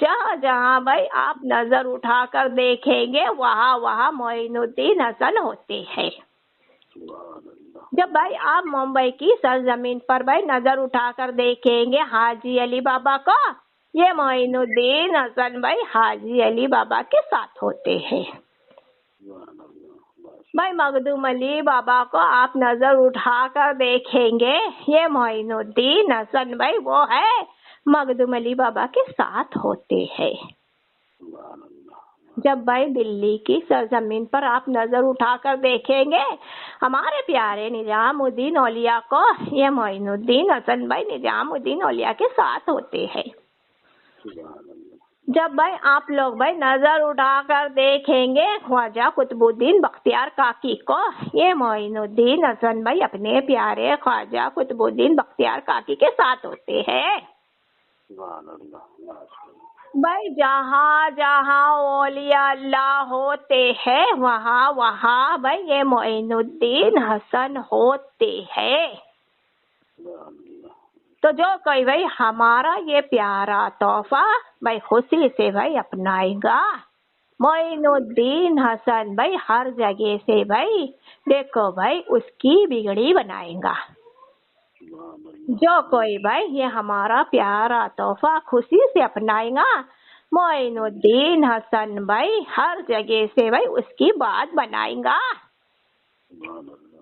جہاں جہاں بھائی آپ نظر اٹھا کر دیکھیں گے وہاں وہاں معین الدین حسن ہوتے ہیں. سبحان اللہ جب بھائی آپ ممبئی کی سرزمین پر بھائی نظر اٹھا کر دیکھیں گے حاجی علی بابا کو یہ معین الدین حسن بھائی حاجی علی بابا کے ساتھ ہوتے ہیں. سبحان اللہ بھائی مخدوم علی بابا کو آپ نظر اٹھا کر دیکھیں گے یہ معین الدین حسن بھائی وہ ہے مخدوم علی بابا کے ساتھ ہوتے ہیں. سبحان اللہ جب بھائی دلی کی سرزمین پر آپ نظر اٹھا کر دیکھیں گے ہمارے پیارے نظام الدین اولیاء کو یہ معین الدین حسن بھائی نظام الدین اولیاء کے ساتھ ہوتے ہیں. سبحان اللہ جب بھائی آپ لوگ بھائی نظر اٹھا کر دیکھیں گے خواجہ قطب الدین بختیار کاکی کو یہ معین الدین حسن بھائی اپنے پیارے خواجہ قطب الدین بختیار کاکی کے ساتھ ہوتے ہیں. سبحان اللہ ماشاء اللہ بھائی جہاں جہاں اولیاء اللہ ہوتے ہیں وہاں وہاں بھائی یہ معین الدین حسن ہوتے ہیں. سبحان اللہ تو جو کوئی بھائی ہمارا یہ پیارا تحفہ بھائی خوشی سے بھائی اپنائے گا معین الدین حسن بھائی ہر جگہ سے بھائی دیکھو بھائی اس کی بگڑی بنائے گا. سبحان اللہ جو کوئی بھائی یہ ہمارا پیارا تحفہ خوشی سے اپنائے گا معین الدین حسن بھائی ہر جگہ سے بھائی اس کی بات بنائے گا. سبحان اللہ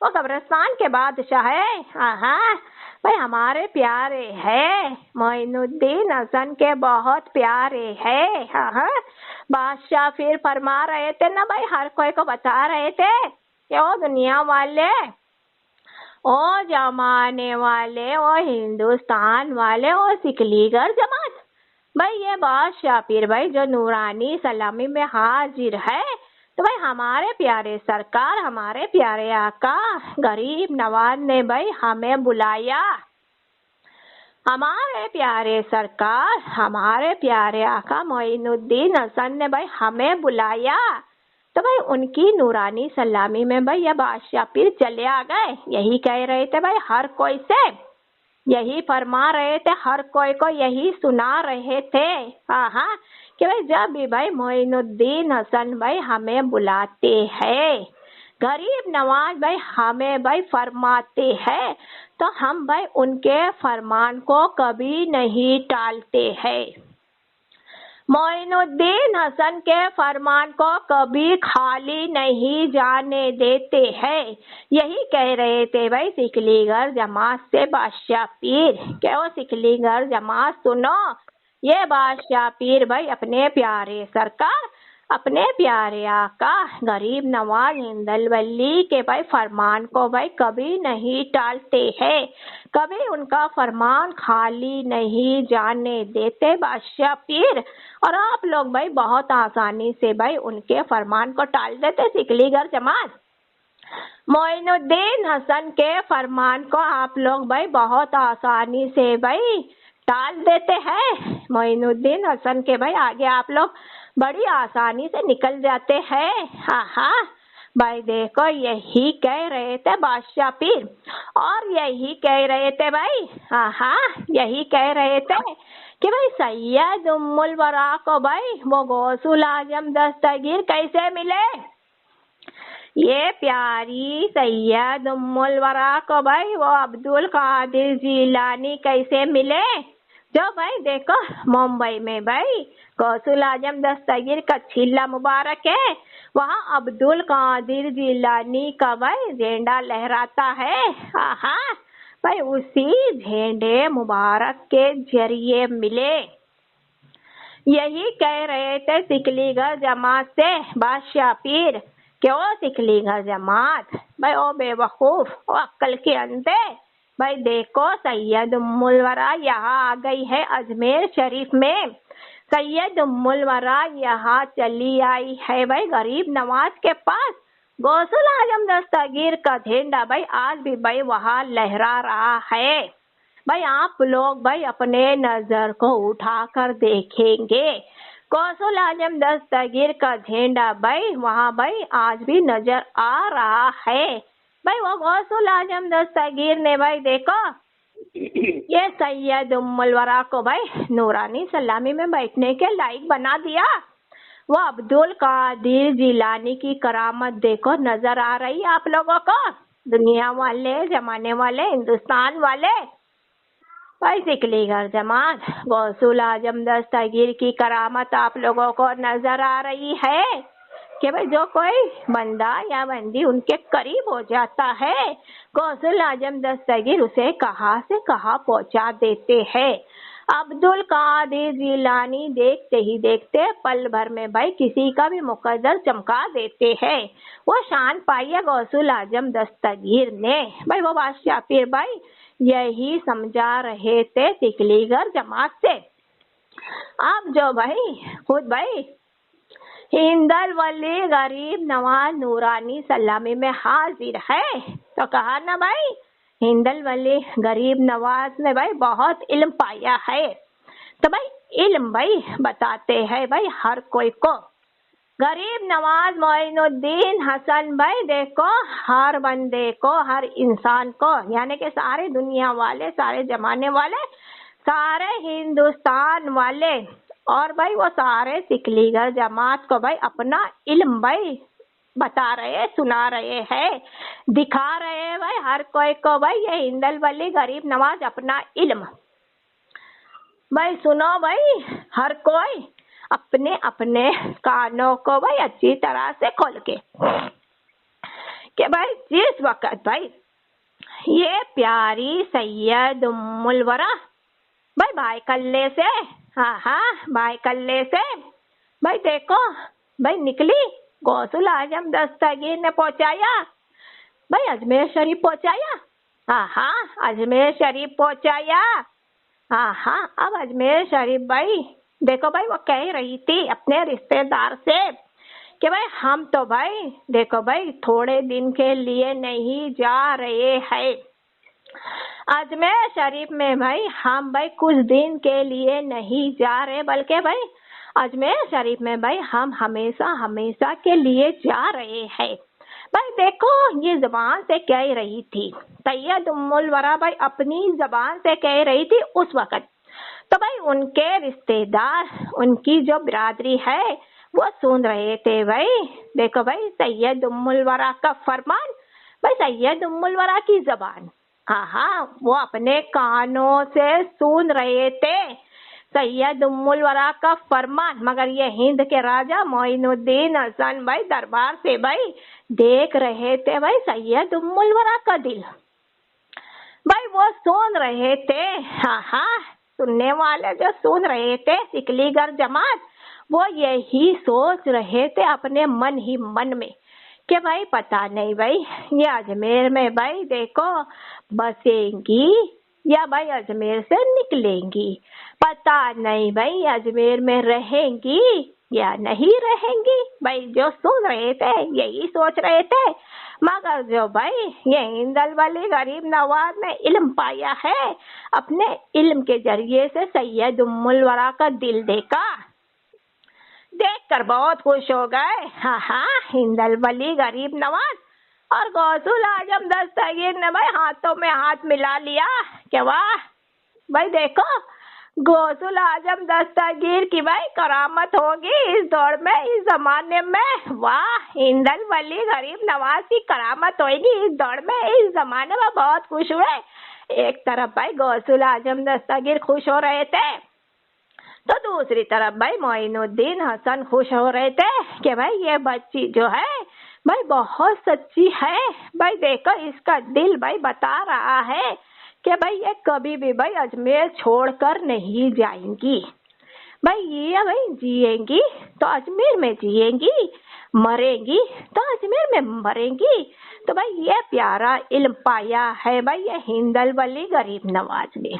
وہ قبرستان کے بادشاہ ہے. بھائی ہمارے پیارے ہے معین الدین حسن کے بہت پیارے ہے. بادشاہ پھر فرما رہے تھے نا بھائی، ہر کوئی کو بتا رہے تھے کہ او دنیا والے، او زمانے والے، او ہندوستان والے، او سکھ لیگر جماعت، بھائی یہ بادشاہ پیر بھائی جو نورانی سلامی میں حاضر ہے، تو بھائی ہمارے پیارے سرکار، ہمارے پیارے آقا غریب نواز نے بھائی ہمیں بلایا. ہمارے پیارے سرکار، ہمارے پیارے آقا معین الدین حسن نے بھائی ہمیں بلایا. تو بھائی ان کی نورانی سلامی میں بھائی یہ بادشاہ پیر چلے آ گئے. یہی کہہ رہے تھے بھائی ہر کوئی سے، یہی فرما رہے تھے، ہر کوئی کو یہی سنا رہے تھے کہ بھائی جب بھی بھائی معین الدین حسن بھائی ہمیں بلاتے ہیں، غریب نواز بھائی ہمیں بھائی فرماتے ہیں، تو ہم بھائی ان کے فرمان کو کبھی نہیں ٹالتے ہیں. معین الدین حسن کے فرمان کو کبھی خالی نہیں جانے دیتے ہیں. یہی کہہ رہے تھے بھائی سکھ لیگر جماعت سے بادشاہ پیر کہ وہ سکھ لیگر جماعت سنو، یہ بادشاہ پیر بھائی اپنے پیارے سرکار، اپنے پیارے آقا غریب نواز ہندل ولی کے بھائی فرمان کو بھائی کبھی نہیں ٹالتے ہیں، کبھی ان کا فرمان خالی نہیں جانے دیتے بادشاہ پیر. اور آپ لوگ بھائی بہت آسانی سے بھائی ان کے فرمان کو ٹال دیتے سکھ لیگر جماعت. معین الدین حسن کے فرمان کو آپ لوگ بھائی بہت آسانی سے بھائی ٹال دیتے ہیں. معین الدین حسن کے بھائی آگے آپ لوگ بڑی آسانی سے نکل جاتے ہیں. بھائی دیکھو یہی کہہ رہے تھے بادشاہ پیر، اور یہی کہہ رہے تھے بھائی یہی کہہ رہے تھے کہ بھائی سید ام الورا کو بھائی وہ غوث الاعظم دستگیر کیسے ملے، یہ پیاری سید ام الورا کو بھائی وہ عبد القادر جیلانی کیسے ملے، جو بھائی دیکھو ممبئی میں بھائی غوث الاعظم دستگیر کا چیلا مبارک ہے، وہاں عبد القادر جیلانی کا بھائی جھنڈا لہراتا ہے. بھائی اسی جھنڈے مبارک کے ذریعے ملے. یہی کہہ رہے تھے سکھ لیگر جماعت سے بادشاہ پیر کہ وہ سکھ لیگر جماعت بھائی او بے وقوف، او عقل کے اندھے، بھائی دیکھو سید ام الورا یہاں آ گئی ہے اجمیر شریف میں، سید ام الورا یہاں چلی آئی ہے بھائی غریب نواز کے پاس. غوث الاعظم دستگیر کا جھنڈا بھائی آج بھی بھائی وہاں لہرا رہا ہے. بھائی آپ لوگ بھائی اپنے نظر کو اٹھا کر دیکھیں گے، غوث الاعظم دستگیر کا جھنڈا بھائی وہاں بھائی آج بھی نظر آ رہا ہے. بھائی وہ غوث الاعظم دستگیر نے بھائی دیکھو یہ سید ام الورا کو بھائی نورانی سلامی میں بیٹھنے کے لائق بنا دیا. وہ عبد القادر جیلانی کی کرامت دیکھو نظر آ رہی آپ لوگوں کو، دنیا والے، زمانے والے، ہندوستان والے، بھائی سکھ لیگر جماعت غوث الاعظم دستگیر کی کرامت آپ لوگوں کو نظر آ رہی ہے کہ بھائی جو کوئی بندہ یا بندی ان کے قریب ہو جاتا ہے غوث الاعظم دستگیر اسے کہاں سے کہاں پہنچا دیتے ہیں. عبد القادر جیلانی دیکھتے ہی دیکھتے پل بھر میں بھائی کسی کا بھی مقدر چمکا دیتے ہیں. وہ شان پائی ہے غوث الاعظم دستگیر نے. بھائی وہ بادشاہ پیر بھائی یہی سمجھا رہے تھے سکھ لیگر جماعت سے. اب جو بھائی خود بھائی ہندل ولی غریب نواز نورانی سلامی میں حاضر ہے، تو کہا نا بھائی ہندل ولی غریب نواز نے بھائی بہت علم پایا ہے، تو بھائی علم بھائی بتاتے ہیں بھائی ہر کوئی کو. غریب نواز معین الدین حسن بھائی دیکھو ہر بندے کو، ہر انسان کو، یعنی کہ سارے دنیا والے، سارے زمانے والے، سارے ہندوستان والے اور بھائی وہ سارے سکھ لیگر جماعت کو بھائی اپنا علم بھائی بتا رہے، سنا رہے ہیں، دکھا رہے ہیں بھائی ہر کوئی کو بھائی یہ ہندل ولی غریب نواز اپنا علم بھائی سنو بھائی ہر کوئی اپنے اپنے کانوں کو بھائی اچھی طرح سے کھول کے کہ بھائی جس وقت بھائی یہ پیاری سید ام الورا بھائی بھائی کلے سے بھائی کلے سے بھائی دیکھو بھائی نکلی غوث الاعظم دستگیر نے پہنچایا بھائی اجمیر شریف پہنچایا اجمیر شریف پہنچایا اب اجمیر شریف بھائی دیکھو بھائی وہ کہہ رہی تھی اپنے رشتے دار سے کہ بھائی ہم تو بھائی دیکھو بھائی تھوڑے دن کے لیے نہیں جا رہے ہیں اجمیر شریف میں بھائی ہم بھائی کچھ دن کے لیے نہیں جا رہے بلکہ بھائی اجمیر شریف میں بھائی ہم ہمیشہ کے لیے جا رہے ہیں بھائی دیکھو یہ زبان سے کہہ رہی تھی سید ام الورا بھائی اپنی زبان سے کہہ رہی تھی اس وقت تو بھائی ان کے رشتے دار ان کی جو برادری ہے وہ سن رہے تھے بھائی دیکھو بھائی سید ام الورا کا فرمان بھائی سید ام الورا کی زبان وہ اپنے کانوں سے سن رہے تھے سید ام الورا کا فرمان مگر یہ ہند کے راجا معین الدین حسن بھائی دربار سے بھائی دیکھ رہے تھے بھائی سید ام الورا کا دل بھائی وہ سن رہے تھے سننے والے جو سن رہے تھے سکلی گھر جماعت وہ یہی سوچ رہے تھے اپنے من ہی من میں کہ بھائی پتہ نہیں بھائی یہ اجمیر میں بھائی دیکھو بسیں گی یا بھائی اجمیر سے نکلیں گی پتہ نہیں بھائی اجمیر میں رہیں گی یا نہیں رہیں گی بھائی جو سن رہے تھے یہی سوچ رہے تھے مگر جو بھائی یہ ہند الولی غریب نواز نے علم پایا ہے اپنے علم کے ذریعے سے سید ام الورا کا دل دیکھ کر بہت خوش ہو گئے ہند الولی غریب نواز اور غوث الاعظم دستگیر نے بھائی ہاتھوں میں ہاتھ ملا لیا کہ واہ بھائی دیکھو غوث الاعظم دستگیر کی بھائی کرامت ہوگی اس دور میں اس زمانے میں واہ ہند الولی غریب نواز کی کرامت ہوگی اس دور میں اس زمانے میں بہت خوش ہوئے ایک طرف بھائی غوث الاعظم دستگیر خوش ہو رہے تھے تو دوسری طرف بھائی معین الدین حسن خوش ہو رہے تھے کہ بھائی یہ بچی جو ہے بھائی بہت سچی ہے بھائی دیکھو اس کا دل بھائی بتا رہا ہے کہ بھائی یہ کبھی بھی بھائی اجمیر چھوڑ کر نہیں جائیں گی بھائی یہ بھائی جیئیں گی تو اجمیر میں جیئیں گی مریں گی تو اجمیر میں مریں گی تو بھائی یہ پیارا علم پایا ہے بھائی یہ ہند الولی غریب نواز نے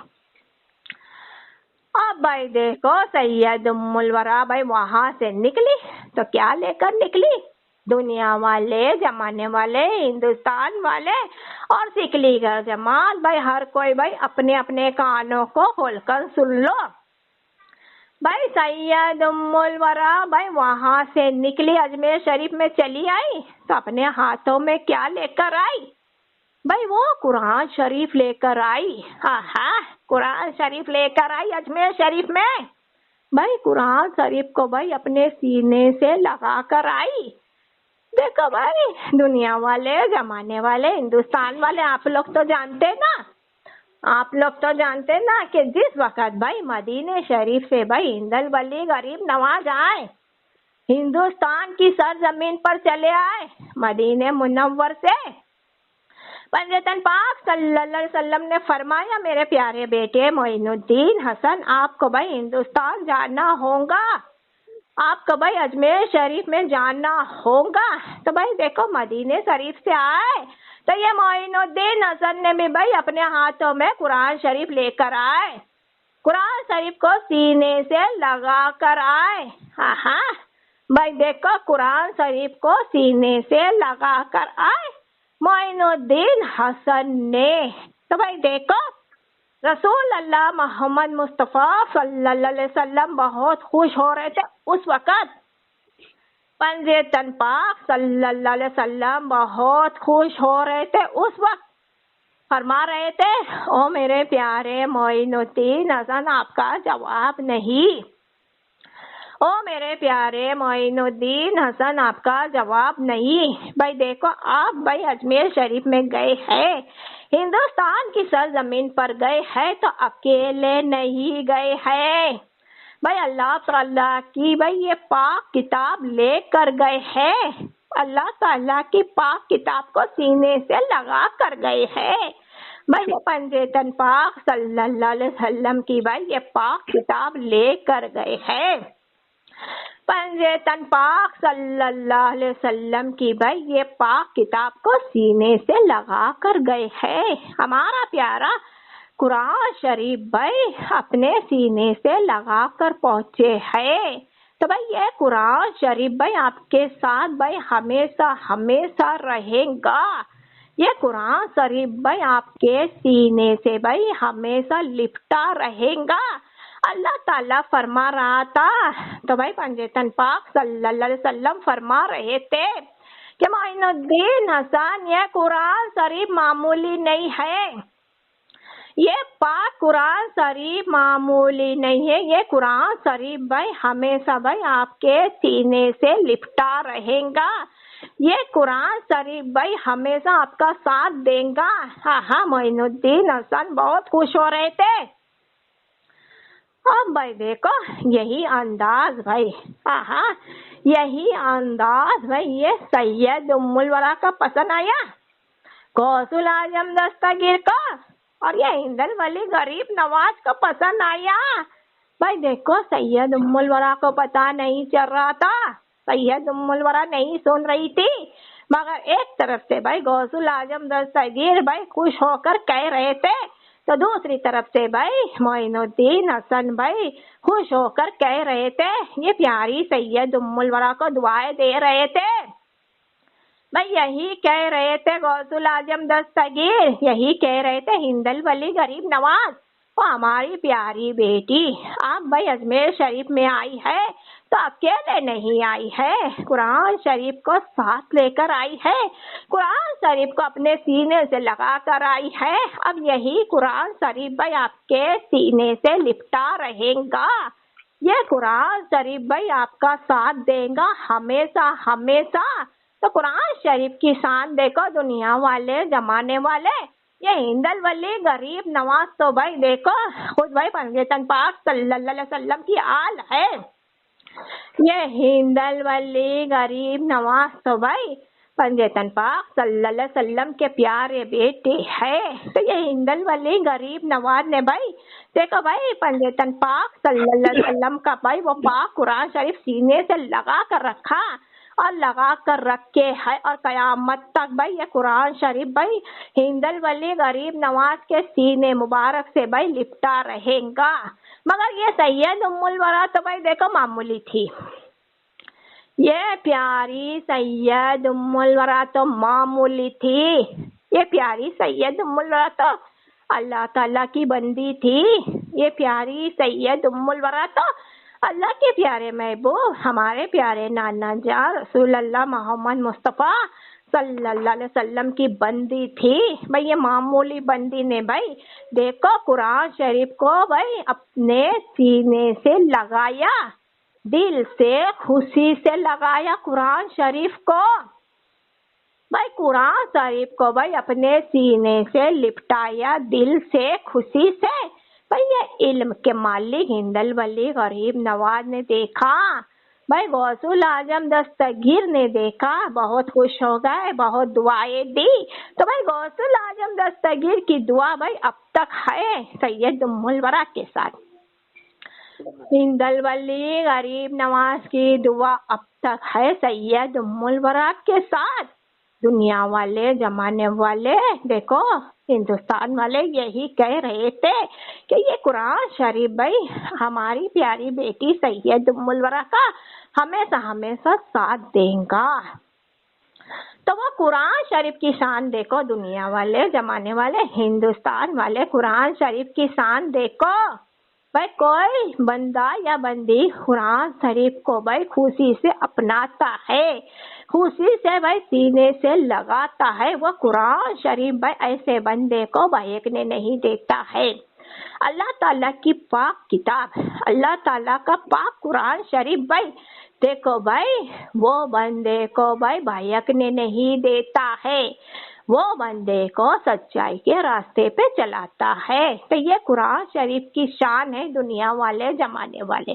اب بھائی دیکھو سید ام الورا بھائی وہاں سے نکلی تو کیا لے کر نکلی دنیا والے زمانے والے ہندوستان والے اور سکلی گھر جماعت بھائی ہر کوئی بھائی اپنے اپنے کانوں کو کھول کر سن لو بھائی سید ام الورا بھائی وہاں سے نکلی اجمیر شریف میں چلی آئی تو اپنے ہاتھوں میں کیا لے کر آئی بھائی وہ قرآن شریف لے کر آئی قرآن شریف لے کر آئی اجمیر شریف میں بھائی قرآن شریف کو بھائی اپنے سینے سے لگا کر آئی دیکھو بھائی دنیا والے زمانے والے ہندوستان والے آپ لوگ تو جانتے نا کہ جس وقت بھائی مدینے شریف سے بھائی ہند الولی غریب نواز آئے ہندوستان کی سرزمین پر چلے آئے مدینے منور سے پنجتن پاک صلی اللہ علیہ وسلم نے فرمایا میرے پیارے بیٹے معین الدین حسن آپ کو بھائی ہندوستان جانا ہوگا آپ کو بھائی اجمیر شریف میں جانا ہوگا تو بھائی دیکھو مدینے شریف سے آئے تو یہ معین الدین حسن نے بھی بھائی اپنے ہاتھوں میں قرآن شریف لے کر آئے قرآن شریف کو سینے سے لگا کر آئے بھائی دیکھو قرآن شریف کو سینے سے لگا کر آئے معین الدین حسن نے تو بھائی دیکھو رسول اللہ محمد مصطفیٰ صلی اللہ علیہ وسلم بہت خوش ہو رہے تھے اس وقت پنجتن پاک صلی اللہ علیہ وسلم بہت خوش ہو رہے تھے اس وقت فرما رہے تھے او میرے پیارے معین الدین حسن آپ کا جواب نہیں او میرے پیارے معین الدین حسن آپ کا جواب نہیں بھائی دیکھو آپ بھائی اجمیر شریف میں گئے ہیں ہندوستان کی سرزمین پر گئے ہیں تو اکیلے نہیں گئے ہیں بھائی اللہ تعالیٰ کی بھائی یہ پاک کتاب لے کر گئے ہیں اللہ تعالیٰ کی پاک کتاب کو سینے سے لگا کر گئے ہیں. بھائی پنجتن پاک صلی اللہ علیہ وسلم کی بھائی یہ پاک کتاب لے کر گئے ہیں. پنجتن پاک صلی اللہ علیہ وسلم کی بھائی یہ پاک کتاب کو سینے سے لگا کر گئے ہیں. ہمارا پیارا قرآن شریف بھائی اپنے سینے سے لگا کر پہنچے ہیں. تو بھائی یہ قرآن شریف بھائی آپ کے ساتھ بھائی ہمیشہ ہمیشہ رہے گا. یہ قرآن شریف بھائی آپ کے سینے سے بھائی ہمیشہ لپٹا رہے گا. اللہ تعالیٰ فرما رہا تھا تو بھائی پنجتن پاک صلی اللہ علیہ وسلم فرما رہے تھے کہ معین الدین حسن یہ قرآن شریف معمولی نہیں ہے. یہ پاک قرآن شریف معمولی نہیں ہے. یہ قرآن شریف بھائی ہمیشہ بھائی آپ کے سینے سے لپٹا رہے گا. یہ قرآن شریف بھائی ہمیشہ آپ کا ساتھ دے گا. ہاں معین الدین حسن بہت خوش ہو رہے تھے. اب بھائی دیکھو یہی انداز بھائی یہی انداز بھائی یہ سید ام الورا کا پسند آیا، غوث الاعظم دستگیر کا، اور یہ ہند الولی غریب نواز کو پسند آیا. بھائی دیکھو سید ام الورا کو پتہ نہیں چل رہا تھا، سید ام الورا نہیں سن رہی تھی، مگر ایک طرف سے بھائی غوث الاعظم دستگیر بھائی خوش ہو کر کہہ رہے تھے، تو دوسری طرف سے بھائی معین الدین حسن بھائی خوش ہو کر کہہ رہے تھے، یہ پیاری سید ام الورا کو دعائیں دے رہے تھے. بھائی یہی کہہ رہے تھے غوث الاعظم دستگیر، یہی کہہ رہے تھے ہند الولی غریب نواز، وہ ہماری پیاری بیٹی آپ بھائی اجمیر شریف میں آئی ہے تو اکیلے نہیں آئی ہے، قرآن شریف کو ساتھ لے کر آئی ہے، قرآن شریف کو اپنے سینے سے لگا کر آئی ہے. اب یہی قرآن شریف بھائی آپ کے سینے سے لپٹا رہے گا. یہ قرآن شریف بھائی آپ کا ساتھ دے گا ہمیشہ ہمیشہ. تو قرآن شریف کی شان دیکھو دنیا والے زمانے والے، یہ ہند الولی غریب نواز تو بھائی دیکھو خود بھائی پنجتن پاک صلی اللہ علیہ وسلم کی آل ہے. یہ ہند الولی غریب نواز تو بھائی پنجتن پاک صلی اللہ علیہ وسلم کے پیارے بیٹے ہے. تو یہ ہند الولی غریب نواز نے بھائی دیکھو بھائی پنجتن پاک صلی اللہ علیہ وسلم کا بھائی وہ پاک قرآن شریف سینے سے لگا کر رکھا اور لگا کر رکھے ہے، اور قیامت تک بھائی یہ قرآن شریف بھائی ہند الولی غریب نواز کے سینے مبارک سے بھائی لپٹا رہے گا. مگر یہ سید ام الورا تو بھائی دیکھو معمولی تھی، یہ پیاری سید ام الورا تو معمولی تھی. یہ پیاری سید ام الورا تو اللہ تعالیٰ کی بندی تھی. یہ پیاری سید ام الورا تو اللہ کے پیارے محبوب ہمارے پیارے نانا جان رسول اللہ محمد مصطفیٰ صلی اللہ علیہ وسلم کی بندی تھی. بھائی یہ معمولی بندی نے بھائی دیکھو قرآن شریف کو بھائی اپنے سینے سے لگایا، دل سے خوشی سے لگایا قرآن شریف کو. بھائی قرآن شریف کو بھائی اپنے سینے سے لپٹایا دل سے خوشی سے. بھائی یہ علم کے مالک ہند الولی غریب نواز نے دیکھا، بھائی غوث الاعظم دستگیر نے دیکھا، بہت خوش ہو گئے، بہت دعائیں دی. تو بھائی غوث الاعظم دستگیر کی دعا بھائی اب تک ہے سید ام الورا کے ساتھ. ہند الولی غریب نواز کی دعا اب تک ہے سید ام الورا کے ساتھ. دنیا والے زمانے والے دیکھو ہندوستان والے یہی کہہ رہے تھے کہ یہ قرآن شریف بھائی ہماری پیاری بیٹی سید ام الورا کا ہمیشہ ہمیشہ ساتھ دیں گا. تو وہ قرآن شریف کی شان دیکھو دنیا والے زمانے والے ہندوستان والے قرآن شریف کی شان دیکھو. بھائی کوئی بندہ یا بندی قرآن شریف کو بھائی خوشی سے اپناتا ہے، خوشی سے بھائی سینے سے لگاتا ہے، وہ قرآن شریف بھائی ایسے بندے کو بھٹکنے نہیں دیتا ہے. اللہ تعالیٰ کی پاک کتاب، اللہ تعالیٰ کا پاک قرآن شریف بھائی دیکھو بھائی وہ بندے کو بھائی بھٹکنے نہیں دیتا ہے، وہ بندے کو سچائی کے راستے پہ چلاتا ہے. تو یہ قرآن شریف کی شان ہے دنیا والے زمانے والے.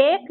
1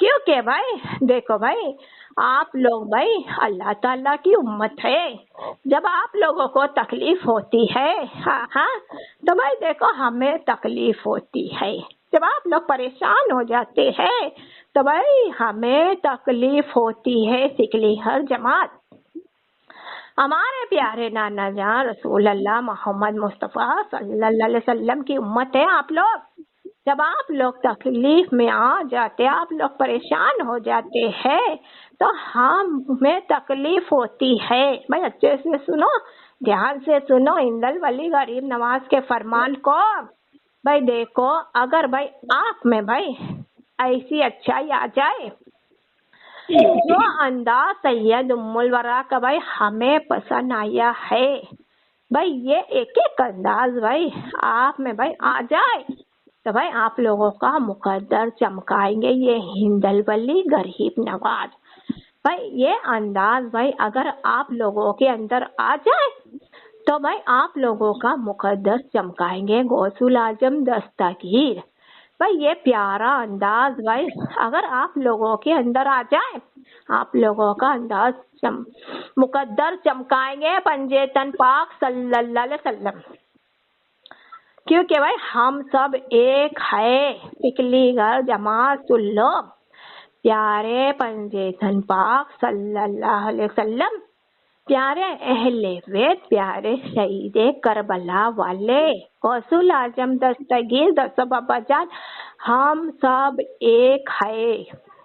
کیونکہ بھائی دیکھو بھائی آپ لوگ بھائی اللہ تعالیٰ کی امت ہے. جب آپ لوگوں کو تکلیف ہوتی ہے ہاں تو بھائی دیکھو ہمیں تکلیف ہوتی ہے. جب آپ لوگ پریشان ہو جاتے ہیں تو بھائی ہمیں تکلیف ہوتی ہے. سکلی ہر جماعت ہمارے پیارے نانا جان رسول اللہ محمد مصطفیٰ صلی اللہ علیہ وسلم کی امت ہے آپ لوگ. جب آپ لوگ تکلیف میں آ جاتے آپ لوگ پریشان ہو جاتے ہیں تو ہمیں تکلیف ہوتی ہے. بھائی اچھے سے سنو, دھیان سے سنو ہند الولی غریب نواز کے فرمان کو. بھائی دیکھو اگر بھائی آپ میں بھائی ایسی اچھائی آ جائے جو انداز سید ام الورا کا بھائی ہمیں پسند آیا ہے, بھائی یہ ایک ایک انداز بھائی آپ میں بھائی آ جائے تو بھائی آپ لوگوں کا مقدر چمکائیں گے یہ ہند الولی غریب نواز. بھائی یہ انداز بھائی اگر آپ لوگوں کے اندر آ جائے تو بھائی آپ لوگوں کا مقدر چمکائیں گے غوث الاعظم دستگیر. بھائی یہ پیارا انداز بھائی اگر آپ لوگوں کے اندر آ جائے آپ لوگوں کا انداز مقدر چمکائیں گے پنجیتن پاک صلی اللہ علیہ وسلم. کیونکہ بھائی ہم سب ایک ہے. سکلی گھر جماعت سن لو, پیارے پنجیتن پاک صلی اللہ علیہ وسلم, پیارے اہل بیت, پیارے شہید کربلا والے غوث الاعظم دستگیر دس بابا جان, ہم سب ایک ہے.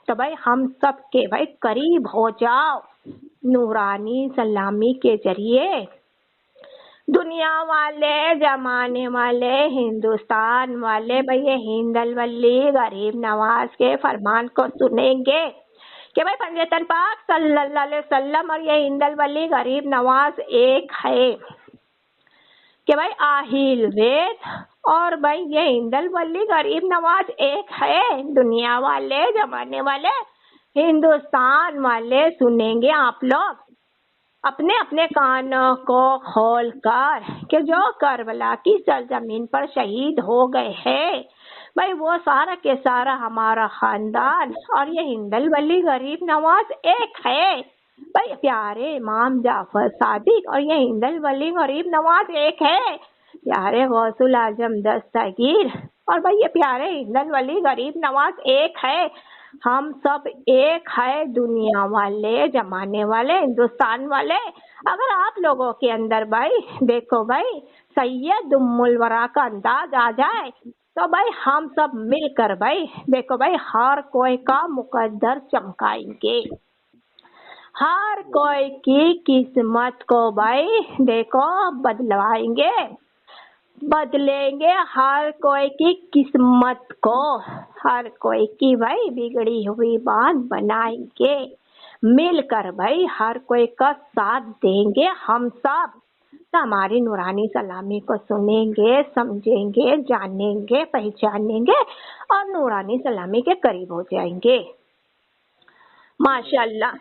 تو بھائی ہم سب کے بھائی قریب ہو جاؤ نورانی سلامی کے ذریعے. دنیا والے, زمانے والے, ہندوستان والے بھائی یہ ہند الولی غریب نواز کے فرمان کو سنیں گے کہ بھائی پنجیتن پاک صلی اللہ علیہ وسلم اور یہ ہند الولی غریب نواز ایک ہے. کہ بھائی اہل بیت اور بھائی یہ ہند الولی غریب نواز ایک ہے. دنیا والے, زمانے والے, ہندوستان والے سنیں گے آپ لوگ اپنے اپنے کانوں کو کھول کر کہ جو کربلا کی سرزمین پر شہید ہو گئے ہیں بھائی وہ سارا کے سارا ہمارا خاندان اور یہ ہند الولی غریب نواز ایک ہے. بھائی پیارے امام جعفر صادق اور یہ ہند الولی غریب نواز ایک ہے. پیارے غوث الاعظم دستگیر اور بھائی یہ پیارے ہند الولی غریب نواز ایک ہے. ہم سب ایک ہے, دنیا والے, زمانے والے, ہندوستان والے. اگر آپ لوگوں کے اندر بھائی دیکھو بھائی سید ام الورا کا انداز آ جائے تو بھائی ہم سب مل کر بھائی دیکھو بھائی ہر کوئی کا مقدر چمکائیں گے. ہر کوئی کی قسمت کو بھائی دیکھو بدلوائیں گے, بدلیں گے ہر کوئی کی قسمت کو, ہر کوئی کی بھائی بگڑی ہوئی بات بنائیں گے. مل کر بھائی ہر کوئی کا ساتھ دیں گے ہم سب تو ہماری نورانی سلامی کو سنیں گے, سمجھیں گے, جانیں گے, پہچانیں گے اور نورانی سلامی کے قریب ہو جائیں گے. ماشاءاللہ.